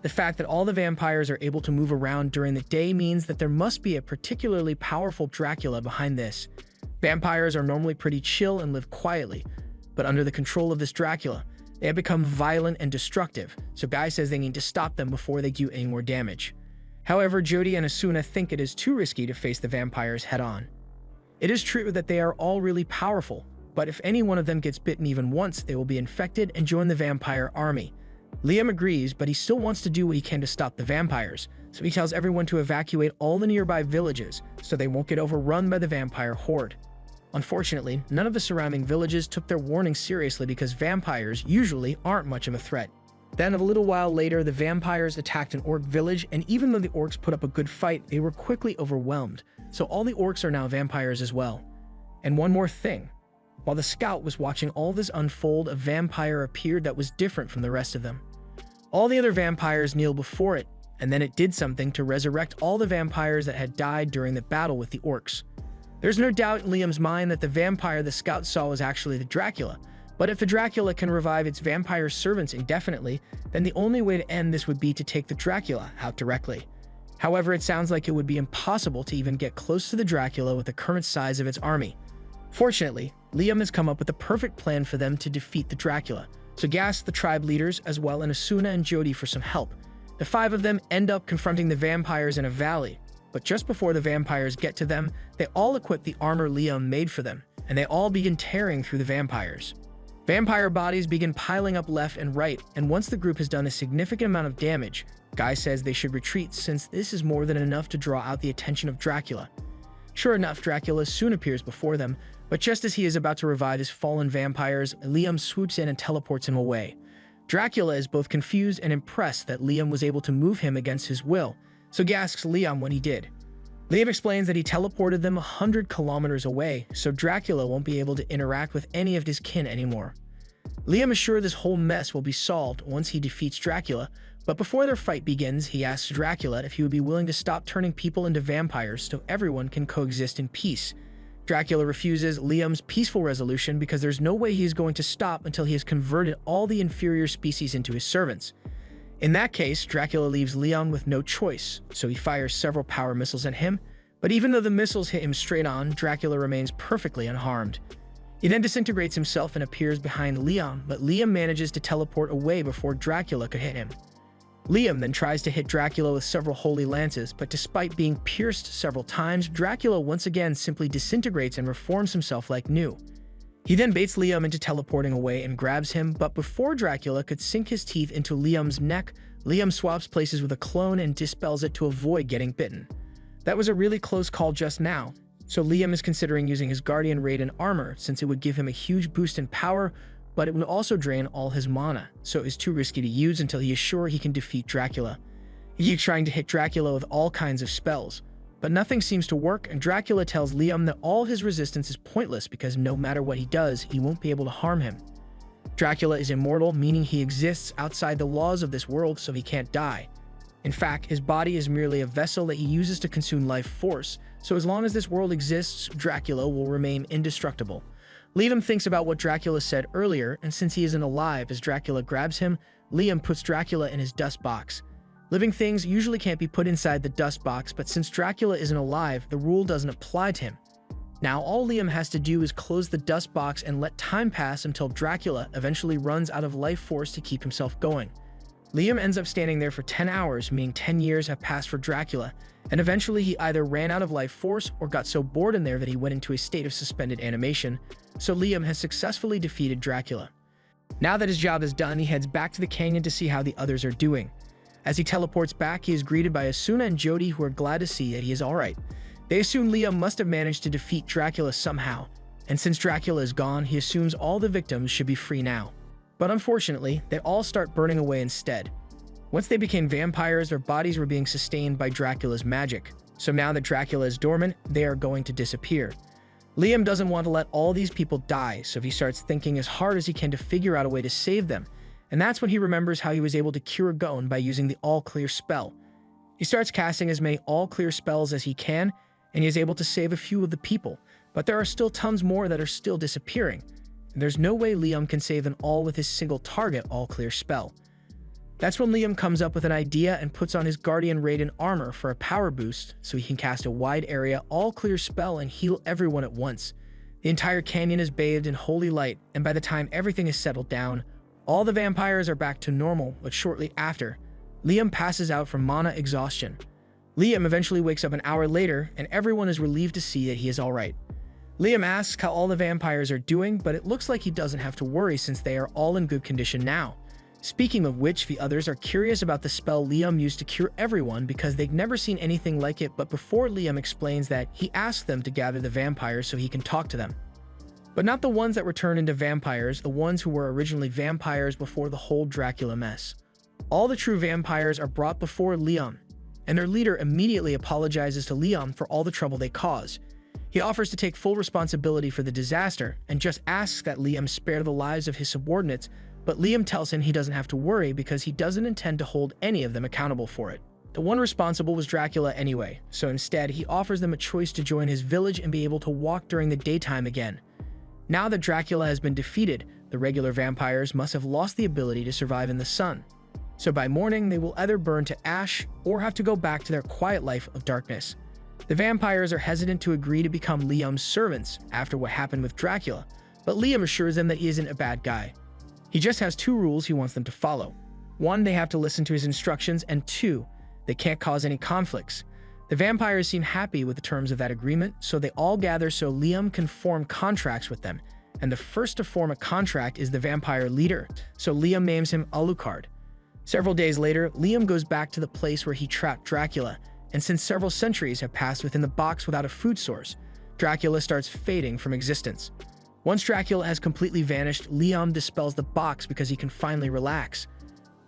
The fact that all the vampires are able to move around during the day means that there must be a particularly powerful Dracula behind this. Vampires are normally pretty chill and live quietly, but under the control of this Dracula, they have become violent and destructive, so Guy says they need to stop them before they do any more damage. However, Jody and Asuna think it is too risky to face the vampires head-on. It is true that they are all really powerful, but if any one of them gets bitten even once, they will be infected and join the vampire army. Liam agrees, but he still wants to do what he can to stop the vampires, so he tells everyone to evacuate all the nearby villages so they won't get overrun by the vampire horde. Unfortunately, none of the surrounding villages took their warning seriously because vampires usually aren't much of a threat. Then, a little while later, the vampires attacked an orc village, and even though the orcs put up a good fight, they were quickly overwhelmed, so all the orcs are now vampires as well. And one more thing. While the scout was watching all this unfold, a vampire appeared that was different from the rest of them. All the other vampires kneeled before it, and then it did something to resurrect all the vampires that had died during the battle with the orcs. There's no doubt in Liam's mind that the vampire the scout saw was actually the Dracula, but if the Dracula can revive its vampire servants indefinitely, then the only way to end this would be to take the Dracula out directly. However, it sounds like it would be impossible to even get close to the Dracula with the current size of its army. Fortunately, Liam has come up with a perfect plan for them to defeat the Dracula, so he asks the tribe leaders as well as Asuna and Jody for some help. The five of them end up confronting the vampires in a valley, but just before the vampires get to them, they all equip the armor Liam made for them, and they all begin tearing through the vampires. Vampire bodies begin piling up left and right, and once the group has done a significant amount of damage, Guy says they should retreat since this is more than enough to draw out the attention of Dracula. Sure enough, Dracula soon appears before them, but just as he is about to revive his fallen vampires, Liam swoops in and teleports him away. Dracula is both confused and impressed that Liam was able to move him against his will, so he asks Liam what he did. Liam explains that he teleported them 100 kilometers away, so Dracula won't be able to interact with any of his kin anymore. Liam is sure this whole mess will be solved once he defeats Dracula, but before their fight begins, he asks Dracula if he would be willing to stop turning people into vampires so everyone can coexist in peace. Dracula refuses Liam's peaceful resolution because there's no way he is going to stop until he has converted all the inferior species into his servants. In that case, Dracula leaves Liam with no choice, so he fires several power missiles at him, but even though the missiles hit him straight on, Dracula remains perfectly unharmed. He then disintegrates himself and appears behind Liam, but Liam manages to teleport away before Dracula could hit him. Liam then tries to hit Dracula with several holy lances, but despite being pierced several times, Dracula once again simply disintegrates and reforms himself like new. He then baits Liam into teleporting away and grabs him, but before Dracula could sink his teeth into Liam's neck, Liam swaps places with a clone and dispels it to avoid getting bitten. That was a really close call just now, so Liam is considering using his Guardian Raiden armor since it would give him a huge boost in power, but it would also drain all his mana, so it is too risky to use until he is sure he can defeat Dracula. He keeps trying to hit Dracula with all kinds of spells, but nothing seems to work, and Dracula tells Liam that all his resistance is pointless because no matter what he does, he won't be able to harm him. Dracula is immortal, meaning he exists outside the laws of this world, so he can't die. In fact, his body is merely a vessel that he uses to consume life force, so as long as this world exists, Dracula will remain indestructible. Liam thinks about what Dracula said earlier, and since he isn't alive as Dracula grabs him, Liam puts Dracula in his dust box. Living things usually can't be put inside the dust box, but since Dracula isn't alive, the rule doesn't apply to him. Now all Liam has to do is close the dust box and let time pass until Dracula eventually runs out of life force to keep himself going. Liam ends up standing there for 10 hours, meaning 10 years have passed for Dracula, and eventually he either ran out of life force or got so bored in there that he went into a state of suspended animation, so Liam has successfully defeated Dracula. Now that his job is done, he heads back to the canyon to see how the others are doing. As he teleports back, he is greeted by Asuna and Jody, who are glad to see that he is alright. They assume Liam must have managed to defeat Dracula somehow, and since Dracula is gone, he assumes all the victims should be free now. But unfortunately, they all start burning away instead. Once they became vampires, their bodies were being sustained by Dracula's magic, so now that Dracula is dormant, they are going to disappear. Liam doesn't want to let all these people die, so he starts thinking as hard as he can to figure out a way to save them, and that's when he remembers how he was able to cure Gon by using the All-Clear spell. He starts casting as many All-Clear spells as he can, and he is able to save a few of the people, but there are still tons more that are still disappearing. There's no way Liam can save them all with his single target All-Clear spell. That's when Liam comes up with an idea and puts on his Guardian Raiden armor for a power boost so he can cast a wide area All-Clear spell and heal everyone at once. The entire canyon is bathed in holy light, and by the time everything is settled down, all the vampires are back to normal, but shortly after, Liam passes out from mana exhaustion. Liam eventually wakes up an hour later, and everyone is relieved to see that he is alright. Liam asks how all the vampires are doing, but it looks like he doesn't have to worry since they are all in good condition now. Speaking of which, the others are curious about the spell Liam used to cure everyone because they've never seen anything like it, but before Liam explains that, he asks them to gather the vampires so he can talk to them. But not the ones that were turned into vampires, the ones who were originally vampires before the whole Dracula mess. All the true vampires are brought before Liam, and their leader immediately apologizes to Liam for all the trouble they caused. He offers to take full responsibility for the disaster and just asks that Liam spare the lives of his subordinates, but Liam tells him he doesn't have to worry because he doesn't intend to hold any of them accountable for it. The one responsible was Dracula anyway, so instead he offers them a choice to join his village and be able to walk during the daytime again. Now that Dracula has been defeated, the regular vampires must have lost the ability to survive in the sun. So by morning, they will either burn to ash or have to go back to their quiet life of darkness. The vampires are hesitant to agree to become Liam's servants after what happened with Dracula, but Liam assures them that he isn't a bad guy. He just has 2 rules he wants them to follow. 1, they have to listen to his instructions, and 2, they can't cause any conflicts. The vampires seem happy with the terms of that agreement, so they all gather so Liam can form contracts with them, and the first to form a contract is the vampire leader, so Liam names him Alucard. Several days later, Liam goes back to the place where he trapped Dracula, and since several centuries have passed within the box without a food source, Dracula starts fading from existence. Once Dracula has completely vanished, Liam dispels the box because he can finally relax.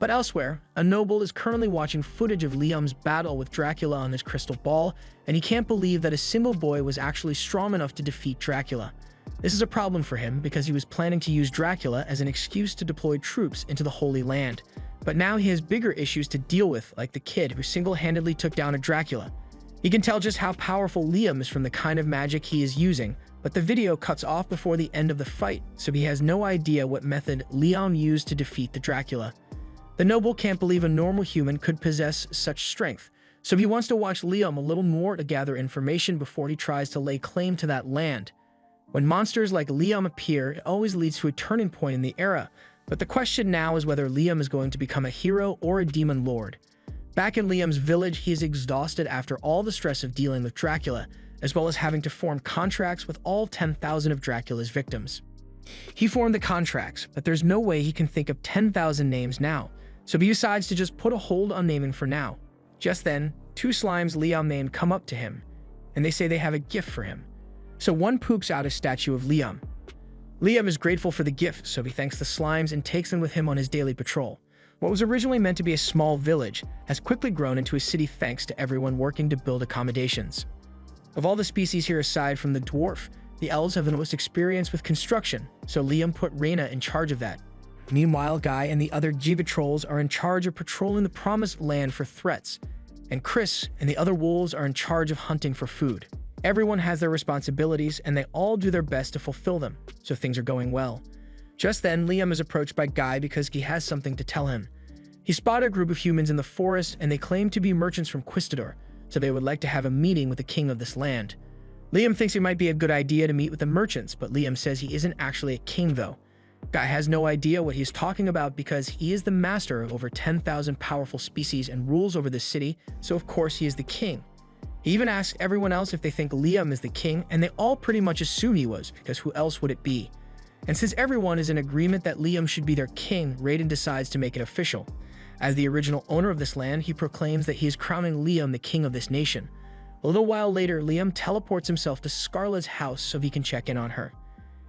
But elsewhere, a noble is currently watching footage of Liam's battle with Dracula on his crystal ball, and he can't believe that a single boy was actually strong enough to defeat Dracula. This is a problem for him because he was planning to use Dracula as an excuse to deploy troops into the Holy Land. But now he has bigger issues to deal with, like the kid who single-handedly took down a Dracula. He can tell just how powerful Liam is from the kind of magic he is using, but the video cuts off before the end of the fight, so he has no idea what method Liam used to defeat the Dracula. The noble can't believe a normal human could possess such strength, so he wants to watch Liam a little more to gather information before he tries to lay claim to that land. When monsters like Liam appear, it always leads to a turning point in the era, but the question now is whether Liam is going to become a hero or a demon lord. Back in Liam's village, he is exhausted after all the stress of dealing with Dracula, as well as having to form contracts with all 10,000 of Dracula's victims. He formed the contracts, but there's no way he can think of 10,000 names now, so he decides to just put a hold on naming for now. Just then, 2 slimes Liam named come up to him, and they say they have a gift for him. So one poops out a statue of Liam. Liam is grateful for the gift, so he thanks the slimes and takes them with him on his daily patrol. What was originally meant to be a small village has quickly grown into a city thanks to everyone working to build accommodations. Of all the species here aside from the dwarf, the elves have the most experience with construction, so Liam put Reyna in charge of that. Meanwhile, Guy and the other Jiva trolls are in charge of patrolling the promised land for threats, and Chris and the other wolves are in charge of hunting for food. Everyone has their responsibilities, and they all do their best to fulfill them, so things are going well. Just then, Liam is approached by Guy because he has something to tell him. He spotted a group of humans in the forest, and they claim to be merchants from Quistador, so they would like to have a meeting with the king of this land. Liam thinks it might be a good idea to meet with the merchants, but Liam says he isn't actually a king though. Guy has no idea what he's talking about because he is the master of over 10,000 powerful species and rules over the city, so of course he is the king. He even asks everyone else if they think Liam is the king, and they all pretty much assume he was, because who else would it be? And since everyone is in agreement that Liam should be their king, Raiden decides to make it official. As the original owner of this land, he proclaims that he is crowning Liam the king of this nation. A little while later, Liam teleports himself to Scarlet's house so he can check in on her.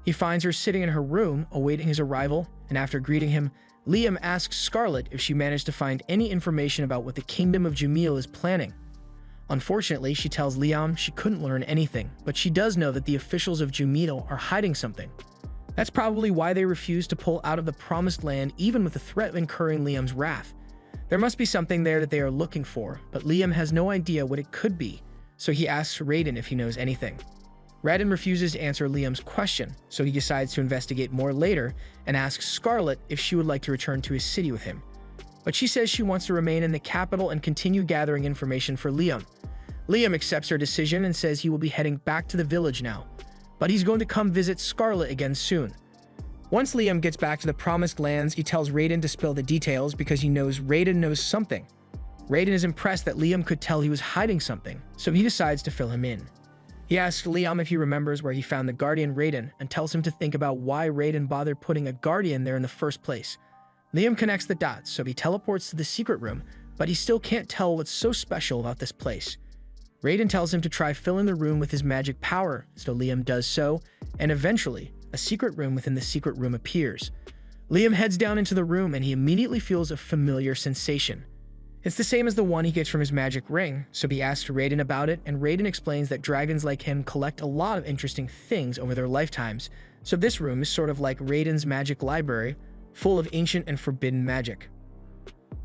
He finds her sitting in her room, awaiting his arrival, and after greeting him, Liam asks Scarlet if she managed to find any information about what the Kingdom of Jamil is planning. Unfortunately, she tells Liam she couldn't learn anything, but she does know that the officials of Jamil are hiding something. That's probably why they refuse to pull out of the Promised Land even with the threat of incurring Liam's wrath. There must be something there that they are looking for, but Liam has no idea what it could be, so he asks Raiden if he knows anything. Raiden refuses to answer Liam's question, so he decides to investigate more later and asks Scarlet if she would like to return to his city with him. But she says she wants to remain in the capital and continue gathering information for Liam. Liam accepts her decision and says he will be heading back to the village now, but he's going to come visit Scarlet again soon. Once Liam gets back to the Promised Lands, he tells Raiden to spill the details because he knows Raiden knows something. Raiden is impressed that Liam could tell he was hiding something, so he decides to fill him in. He asks Liam if he remembers where he found the Guardian Raiden and tells him to think about why Raiden bothered putting a Guardian there in the first place. Liam connects the dots, so he teleports to the secret room, but he still can't tell what's so special about this place. Raiden tells him to try filling the room with his magic power, so Liam does so, and eventually, a secret room within the secret room appears. Liam heads down into the room and he immediately feels a familiar sensation. It's the same as the one he gets from his magic ring, so he asks Raiden about it, and Raiden explains that dragons like him collect a lot of interesting things over their lifetimes, so this room is sort of like Raiden's magic library, full of ancient and forbidden magic.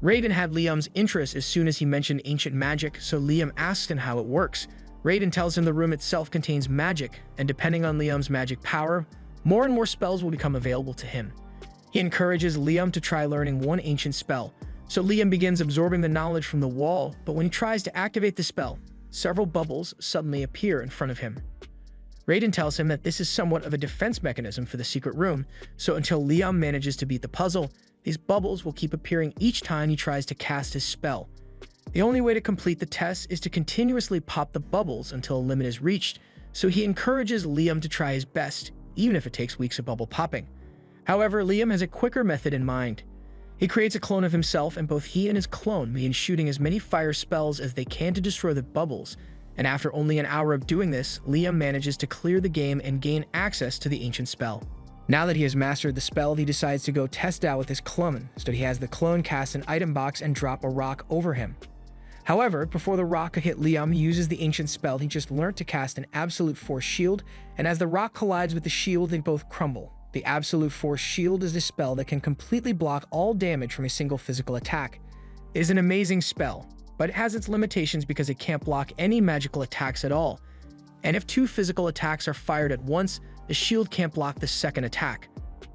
Raiden had Liam's interest as soon as he mentioned ancient magic, so Liam asks him how it works. Raiden tells him the room itself contains magic, and depending on Liam's magic power, more and more spells will become available to him. He encourages Liam to try learning one ancient spell, so Liam begins absorbing the knowledge from the wall, but when he tries to activate the spell, several bubbles suddenly appear in front of him. Raiden tells him that this is somewhat of a defense mechanism for the secret room, so until Liam manages to beat the puzzle, these bubbles will keep appearing each time he tries to cast his spell. The only way to complete the test is to continuously pop the bubbles until a limit is reached, so he encourages Liam to try his best, even if it takes weeks of bubble popping. However, Liam has a quicker method in mind. He creates a clone of himself, and both he and his clone begin shooting as many fire spells as they can to destroy the bubbles, and after only an hour of doing this, Liam manages to clear the game and gain access to the ancient spell. Now that he has mastered the spell, he decides to go test out with his clone, so he has the clone cast an item box and drop a rock over him. However, before the rock could hit Liam, he uses the ancient spell he just learned to cast an Absolute Force Shield, and as the rock collides with the shield, they both crumble. The Absolute Force Shield is a spell that can completely block all damage from a single physical attack. It is an amazing spell, but it has its limitations because it can't block any magical attacks at all. And if two physical attacks are fired at once, the shield can't block the second attack.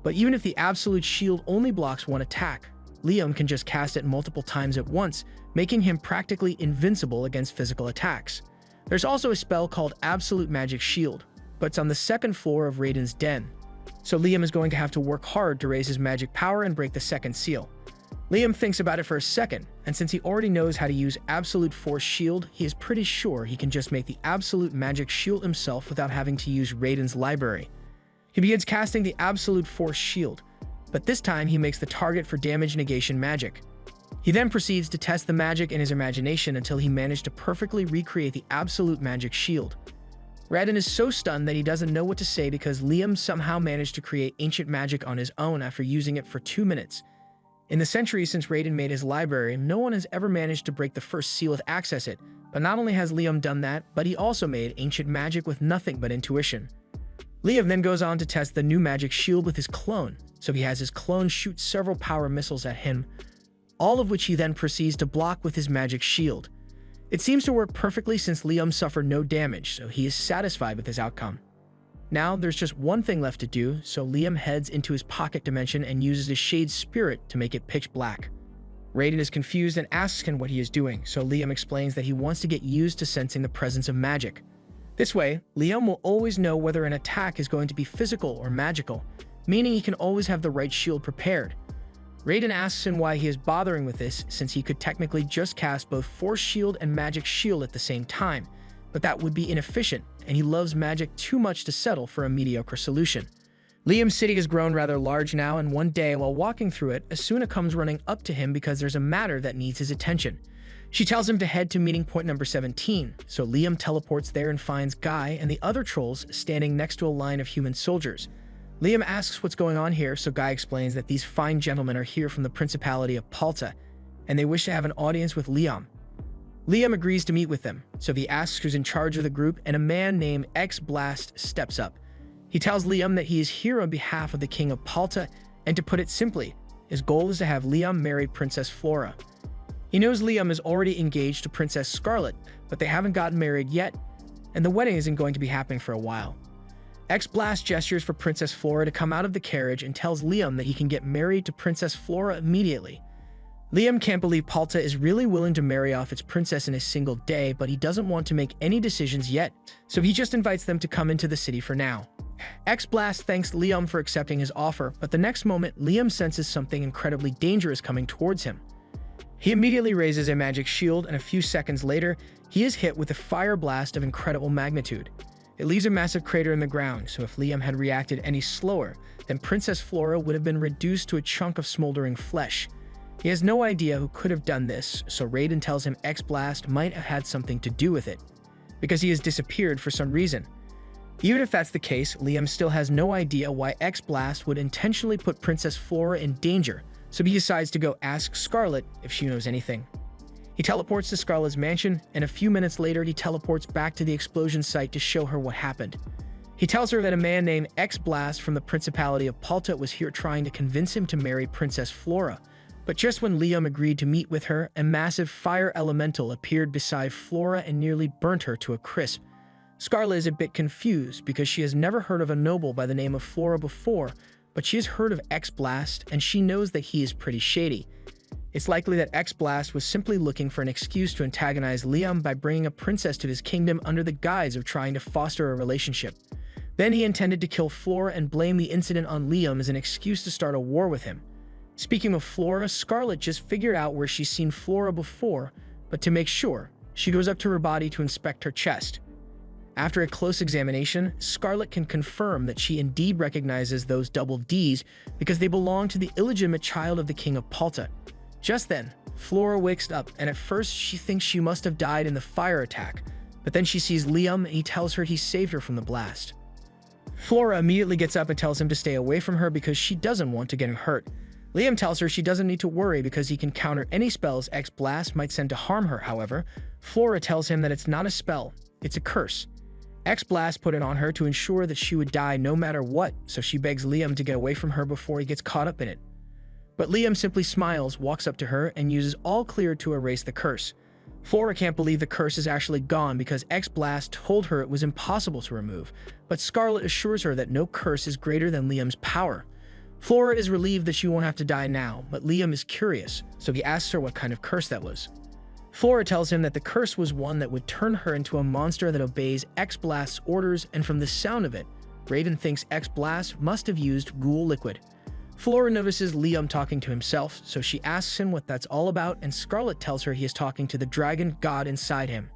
But even if the Absolute Shield only blocks one attack, Liam can just cast it multiple times at once, making him practically invincible against physical attacks. There's also a spell called Absolute Magic Shield, but it's on the second floor of Raiden's den. So Liam is going to have to work hard to raise his magic power and break the second seal. Liam thinks about it for a second, and since he already knows how to use Absolute Force Shield, he is pretty sure he can just make the Absolute Magic Shield himself without having to use Raiden's library. He begins casting the Absolute Force Shield, but this time he makes the target for damage negation magic. He then proceeds to test the magic in his imagination until he managed to perfectly recreate the Absolute Magic Shield. Raiden is so stunned that he doesn't know what to say because Liam somehow managed to create ancient magic on his own after using it for 2 minutes. In the centuries since Raiden made his library, no one has ever managed to break the first seal to access it, but not only has Liam done that, but he also made ancient magic with nothing but intuition. Liam then goes on to test the new magic shield with his clone, so he has his clone shoot several power missiles at him, all of which he then proceeds to block with his magic shield. It seems to work perfectly since Liam suffered no damage, so he is satisfied with his outcome. Now, there's just one thing left to do, so Liam heads into his pocket dimension and uses his Shade Spirit to make it pitch black. Raiden is confused and asks him what he is doing, so Liam explains that he wants to get used to sensing the presence of magic. This way, Liam will always know whether an attack is going to be physical or magical, meaning he can always have the right shield prepared. Raiden asks him why he is bothering with this, since he could technically just cast both Force Shield and Magic Shield at the same time, but that would be inefficient, and he loves magic too much to settle for a mediocre solution. Liam's city has grown rather large now, and one day, while walking through it, Asuna comes running up to him because there's a matter that needs his attention. She tells him to head to meeting point number 17, so Liam teleports there and finds Guy and the other trolls standing next to a line of human soldiers. Liam asks what's going on here, so Guy explains that these fine gentlemen are here from the Principality of Palta, and they wish to have an audience with Liam. Liam agrees to meet with them, so he asks who's in charge of the group, and a man named X-Blast steps up. He tells Liam that he is here on behalf of the King of Palta, and to put it simply, his goal is to have Liam marry Princess Flora. He knows Liam is already engaged to Princess Scarlet, but they haven't gotten married yet, and the wedding isn't going to be happening for a while. X-Blast gestures for Princess Flora to come out of the carriage and tells Liam that he can get married to Princess Flora immediately. Liam can't believe Palta is really willing to marry off its princess in a single day, but he doesn't want to make any decisions yet, so he just invites them to come into the city for now. X-Blast thanks Liam for accepting his offer, but the next moment, Liam senses something incredibly dangerous coming towards him. He immediately raises a magic shield, and a few seconds later, he is hit with a fire blast of incredible magnitude. It leaves a massive crater in the ground, so if Liam had reacted any slower, then Princess Flora would have been reduced to a chunk of smoldering flesh. He has no idea who could have done this, so Raiden tells him X-Blast might have had something to do with it, because he has disappeared for some reason. Even if that's the case, Liam still has no idea why X-Blast would intentionally put Princess Flora in danger, so he decides to go ask Scarlet if she knows anything. He teleports to Scarlet's mansion, and a few minutes later he teleports back to the explosion site to show her what happened. He tells her that a man named X-Blast from the Principality of Palta was here trying to convince him to marry Princess Flora. But just when Liam agreed to meet with her, a massive fire elemental appeared beside Flora and nearly burnt her to a crisp. Scarlet is a bit confused because she has never heard of a noble by the name of Flora before, but she has heard of X-Blast and she knows that he is pretty shady. It's likely that X-Blast was simply looking for an excuse to antagonize Liam by bringing a princess to his kingdom under the guise of trying to foster a relationship. Then he intended to kill Flora and blame the incident on Liam as an excuse to start a war with him. Speaking of Flora, Scarlet just figured out where she's seen Flora before, but to make sure, she goes up to her body to inspect her chest. After a close examination, Scarlet can confirm that she indeed recognizes those double Ds because they belong to the illegitimate child of the King of Palta. Just then, Flora wakes up, and at first she thinks she must have died in the fire attack, but then she sees Liam and he tells her he saved her from the blast. Flora immediately gets up and tells him to stay away from her because she doesn't want to get him hurt. Liam tells her she doesn't need to worry because he can counter any spells X-Blast might send to harm her. However, Flora tells him that it's not a spell, it's a curse. X-Blast put it on her to ensure that she would die no matter what, so she begs Liam to get away from her before he gets caught up in it. But Liam simply smiles, walks up to her, and uses all clear to erase the curse. Flora can't believe the curse is actually gone because X-Blast told her it was impossible to remove, but Scarlet assures her that no curse is greater than Liam's power. Flora is relieved that she won't have to die now, but Liam is curious, so he asks her what kind of curse that was. Flora tells him that the curse was one that would turn her into a monster that obeys X-Blast's orders, and from the sound of it, Raiden thinks X-Blast must have used ghoul liquid. Flora notices Liam talking to himself, so she asks him what that's all about, and Scarlet tells her he is talking to the dragon god inside him.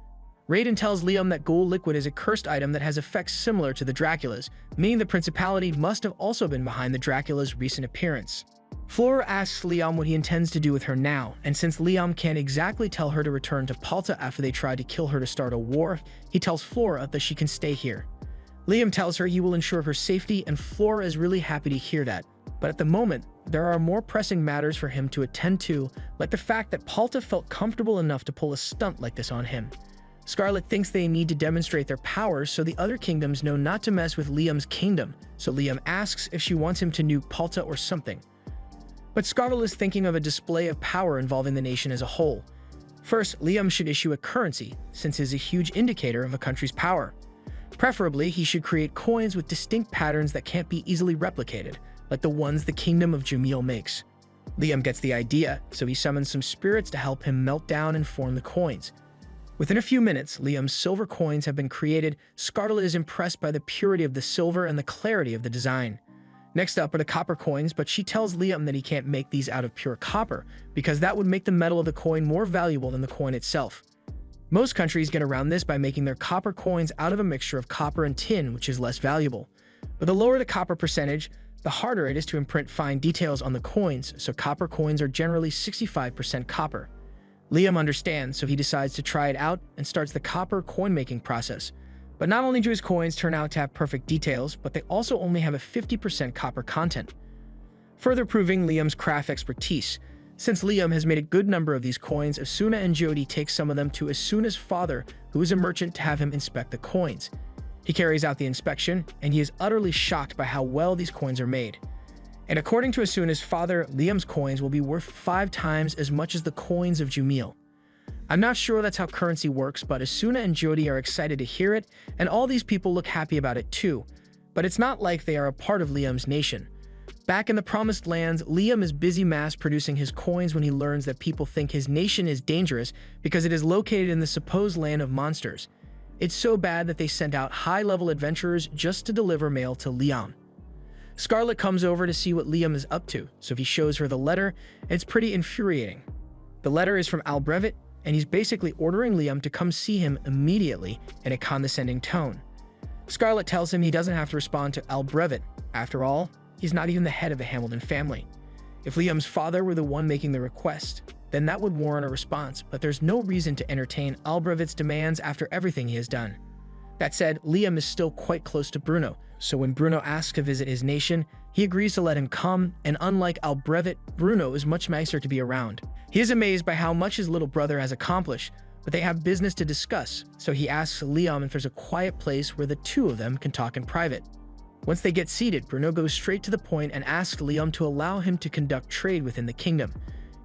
Raiden tells Liam that ghoul liquid is a cursed item that has effects similar to the Dracula's, meaning the Principality must have also been behind the Dracula's recent appearance. Flora asks Liam what he intends to do with her now, and since Liam can't exactly tell her to return to Palta after they tried to kill her to start a war, he tells Flora that she can stay here. Liam tells her he will ensure her safety, and Flora is really happy to hear that. But at the moment, there are more pressing matters for him to attend to, like the fact that Palta felt comfortable enough to pull a stunt like this on him. Scarlet thinks they need to demonstrate their powers so the other kingdoms know not to mess with Liam's kingdom, so Liam asks if she wants him to nuke Palta or something. But Scarlet is thinking of a display of power involving the nation as a whole. First, Liam should issue a currency, since it is a huge indicator of a country's power. Preferably, he should create coins with distinct patterns that can't be easily replicated, like the ones the Kingdom of Jamil makes. Liam gets the idea, so he summons some spirits to help him melt down and form the coins. Within a few minutes, Liam's silver coins have been created. Scarlet is impressed by the purity of the silver and the clarity of the design. Next up are the copper coins, but she tells Liam that he can't make these out of pure copper, because that would make the metal of the coin more valuable than the coin itself. Most countries get around this by making their copper coins out of a mixture of copper and tin, which is less valuable. But the lower the copper percentage, the harder it is to imprint fine details on the coins, so copper coins are generally 65% copper. Liam understands, so he decides to try it out and starts the copper coin-making process. But not only do his coins turn out to have perfect details, but they also only have a 50% copper content, further proving Liam's craft expertise. Since Liam has made a good number of these coins, Asuna and Jody take some of them to Asuna's father, who is a merchant, to have him inspect the coins. He carries out the inspection, and he is utterly shocked by how well these coins are made. And according to Asuna's father, Liam's coins will be worth 5 times as much as the coins of Jamil. I'm not sure that's how currency works, but Asuna and Jody are excited to hear it, and all these people look happy about it too. But it's not like they are a part of Liam's nation. Back in the Promised Lands, Liam is busy mass-producing his coins when he learns that people think his nation is dangerous because it is located in the supposed land of monsters. It's so bad that they sent out high-level adventurers just to deliver mail to Liam. Scarlet comes over to see what Liam is up to, so he shows her the letter, and it's pretty infuriating. The letter is from Albrevet, and he's basically ordering Liam to come see him immediately in a condescending tone. Scarlett tells him he doesn't have to respond to Albrevet. After all, he's not even the head of the Hamilton family. If Liam's father were the one making the request, then that would warrant a response, but there's no reason to entertain Albrevet's demands after everything he has done. That said, Liam is still quite close to Bruno, so when Bruno asks to visit his nation, he agrees to let him come, and unlike Albrevet, Bruno is much nicer to be around. He is amazed by how much his little brother has accomplished, but they have business to discuss, so he asks Liam if there's a quiet place where the two of them can talk in private. Once they get seated, Bruno goes straight to the point and asks Liam to allow him to conduct trade within the kingdom.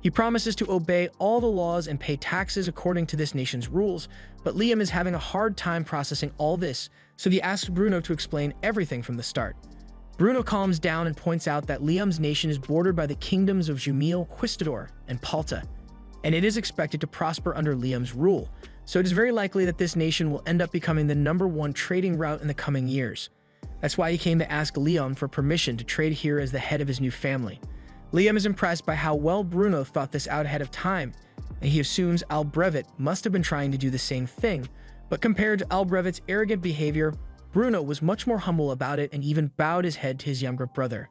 He promises to obey all the laws and pay taxes according to this nation's rules, but Liam is having a hard time processing all this, so he asks Bruno to explain everything from the start. Bruno calms down and points out that Liam's nation is bordered by the kingdoms of Jumil, Quistador, and Palta, and it is expected to prosper under Liam's rule, so it is very likely that this nation will end up becoming the #1 trading route in the coming years. That's why he came to ask Liam for permission to trade here as the head of his new family. Liam is impressed by how well Bruno thought this out ahead of time, and he assumes Albrevet must have been trying to do the same thing, but compared to Albrevet's arrogant behavior, Bruno was much more humble about it and even bowed his head to his younger brother.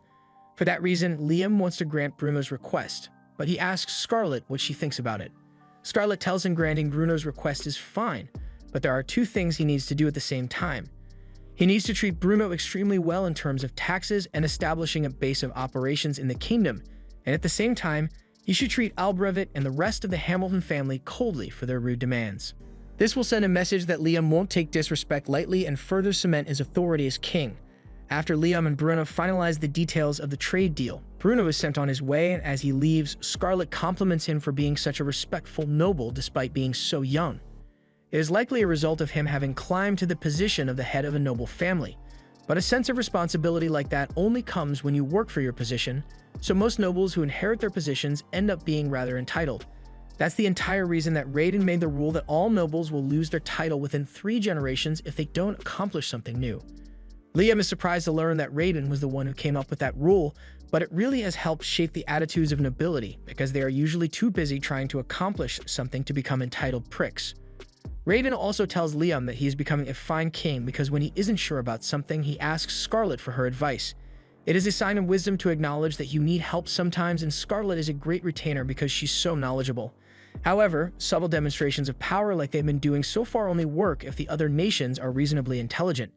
For that reason, Liam wants to grant Bruno's request, but he asks Scarlett what she thinks about it. Scarlett tells him granting Bruno's request is fine, but there are two things he needs to do at the same time. He needs to treat Bruno extremely well in terms of taxes and establishing a base of operations in the kingdom, and at the same time, he should treat Albrevet and the rest of the Hamilton family coldly for their rude demands. This will send a message that Liam won't take disrespect lightly and further cement his authority as king. After Liam and Bruno finalize the details of the trade deal, Bruno is sent on his way, and as he leaves, Scarlett compliments him for being such a respectful noble despite being so young. It is likely a result of him having climbed to the position of the head of a noble family. But a sense of responsibility like that only comes when you work for your position, so most nobles who inherit their positions end up being rather entitled. That's the entire reason that Raiden made the rule that all nobles will lose their title within 3 generations if they don't accomplish something new. Liam is surprised to learn that Raiden was the one who came up with that rule, but it really has helped shape the attitudes of nobility because they are usually too busy trying to accomplish something to become entitled pricks. Raiden also tells Liam that he is becoming a fine king because when he isn't sure about something, he asks Scarlett for her advice. It is a sign of wisdom to acknowledge that you need help sometimes, and Scarlett is a great retainer because she's so knowledgeable. However, subtle demonstrations of power like they've been doing so far only work if the other nations are reasonably intelligent.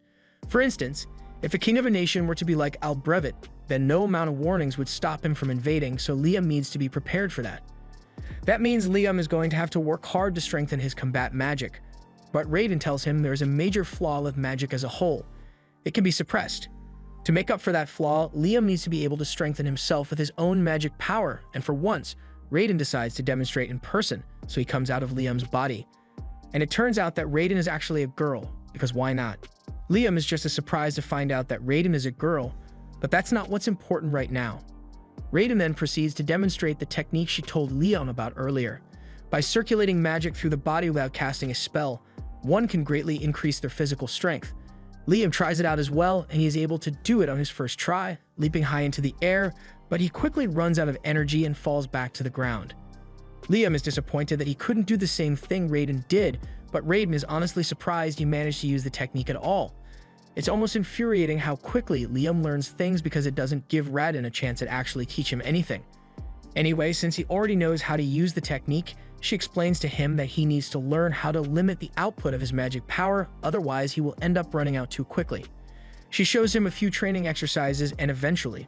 For instance, if a king of a nation were to be like Albrevet, then no amount of warnings would stop him from invading, so Liam needs to be prepared for that. That means Liam is going to have to work hard to strengthen his combat magic. But Raiden tells him there is a major flaw with magic as a whole. It can be suppressed. To make up for that flaw, Liam needs to be able to strengthen himself with his own magic power, and for once, Raiden decides to demonstrate in person, so he comes out of Liam's body. And it turns out that Raiden is actually a girl, because why not? Liam is just as surprised to find out that Raiden is a girl, but that's not what's important right now. Raiden then proceeds to demonstrate the technique she told Liam about earlier. By circulating magic through the body without casting a spell, one can greatly increase their physical strength. Liam tries it out as well, and he is able to do it on his first try, leaping high into the air, but he quickly runs out of energy and falls back to the ground. Liam is disappointed that he couldn't do the same thing Raiden did, but Raiden is honestly surprised he managed to use the technique at all. It's almost infuriating how quickly Liam learns things because it doesn't give Raiden a chance to actually teach him anything. Anyway, since he already knows how to use the technique, she explains to him that he needs to learn how to limit the output of his magic power, otherwise he will end up running out too quickly. She shows him a few training exercises, and eventually,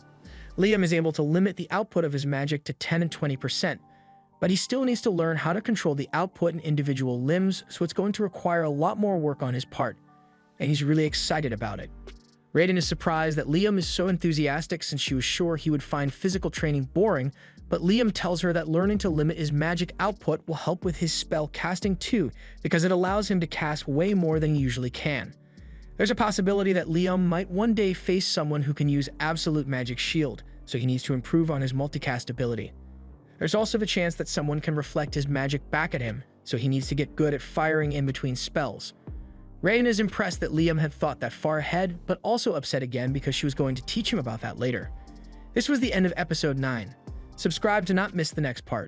Liam is able to limit the output of his magic to 10 and 20%, but he still needs to learn how to control the output in individual limbs, so it's going to require a lot more work on his part, and he's really excited about it. Raiden is surprised that Liam is so enthusiastic since she was sure he would find physical training boring, but Liam tells her that learning to limit his magic output will help with his spell casting too, because it allows him to cast way more than he usually can. There's a possibility that Liam might one day face someone who can use absolute magic shield, so he needs to improve on his multicast ability. There's also the chance that someone can reflect his magic back at him, so he needs to get good at firing in between spells. Raiden is impressed that Liam had thought that far ahead, but also upset again because she was going to teach him about that later. This was the end of episode 9. Subscribe to not miss the next part.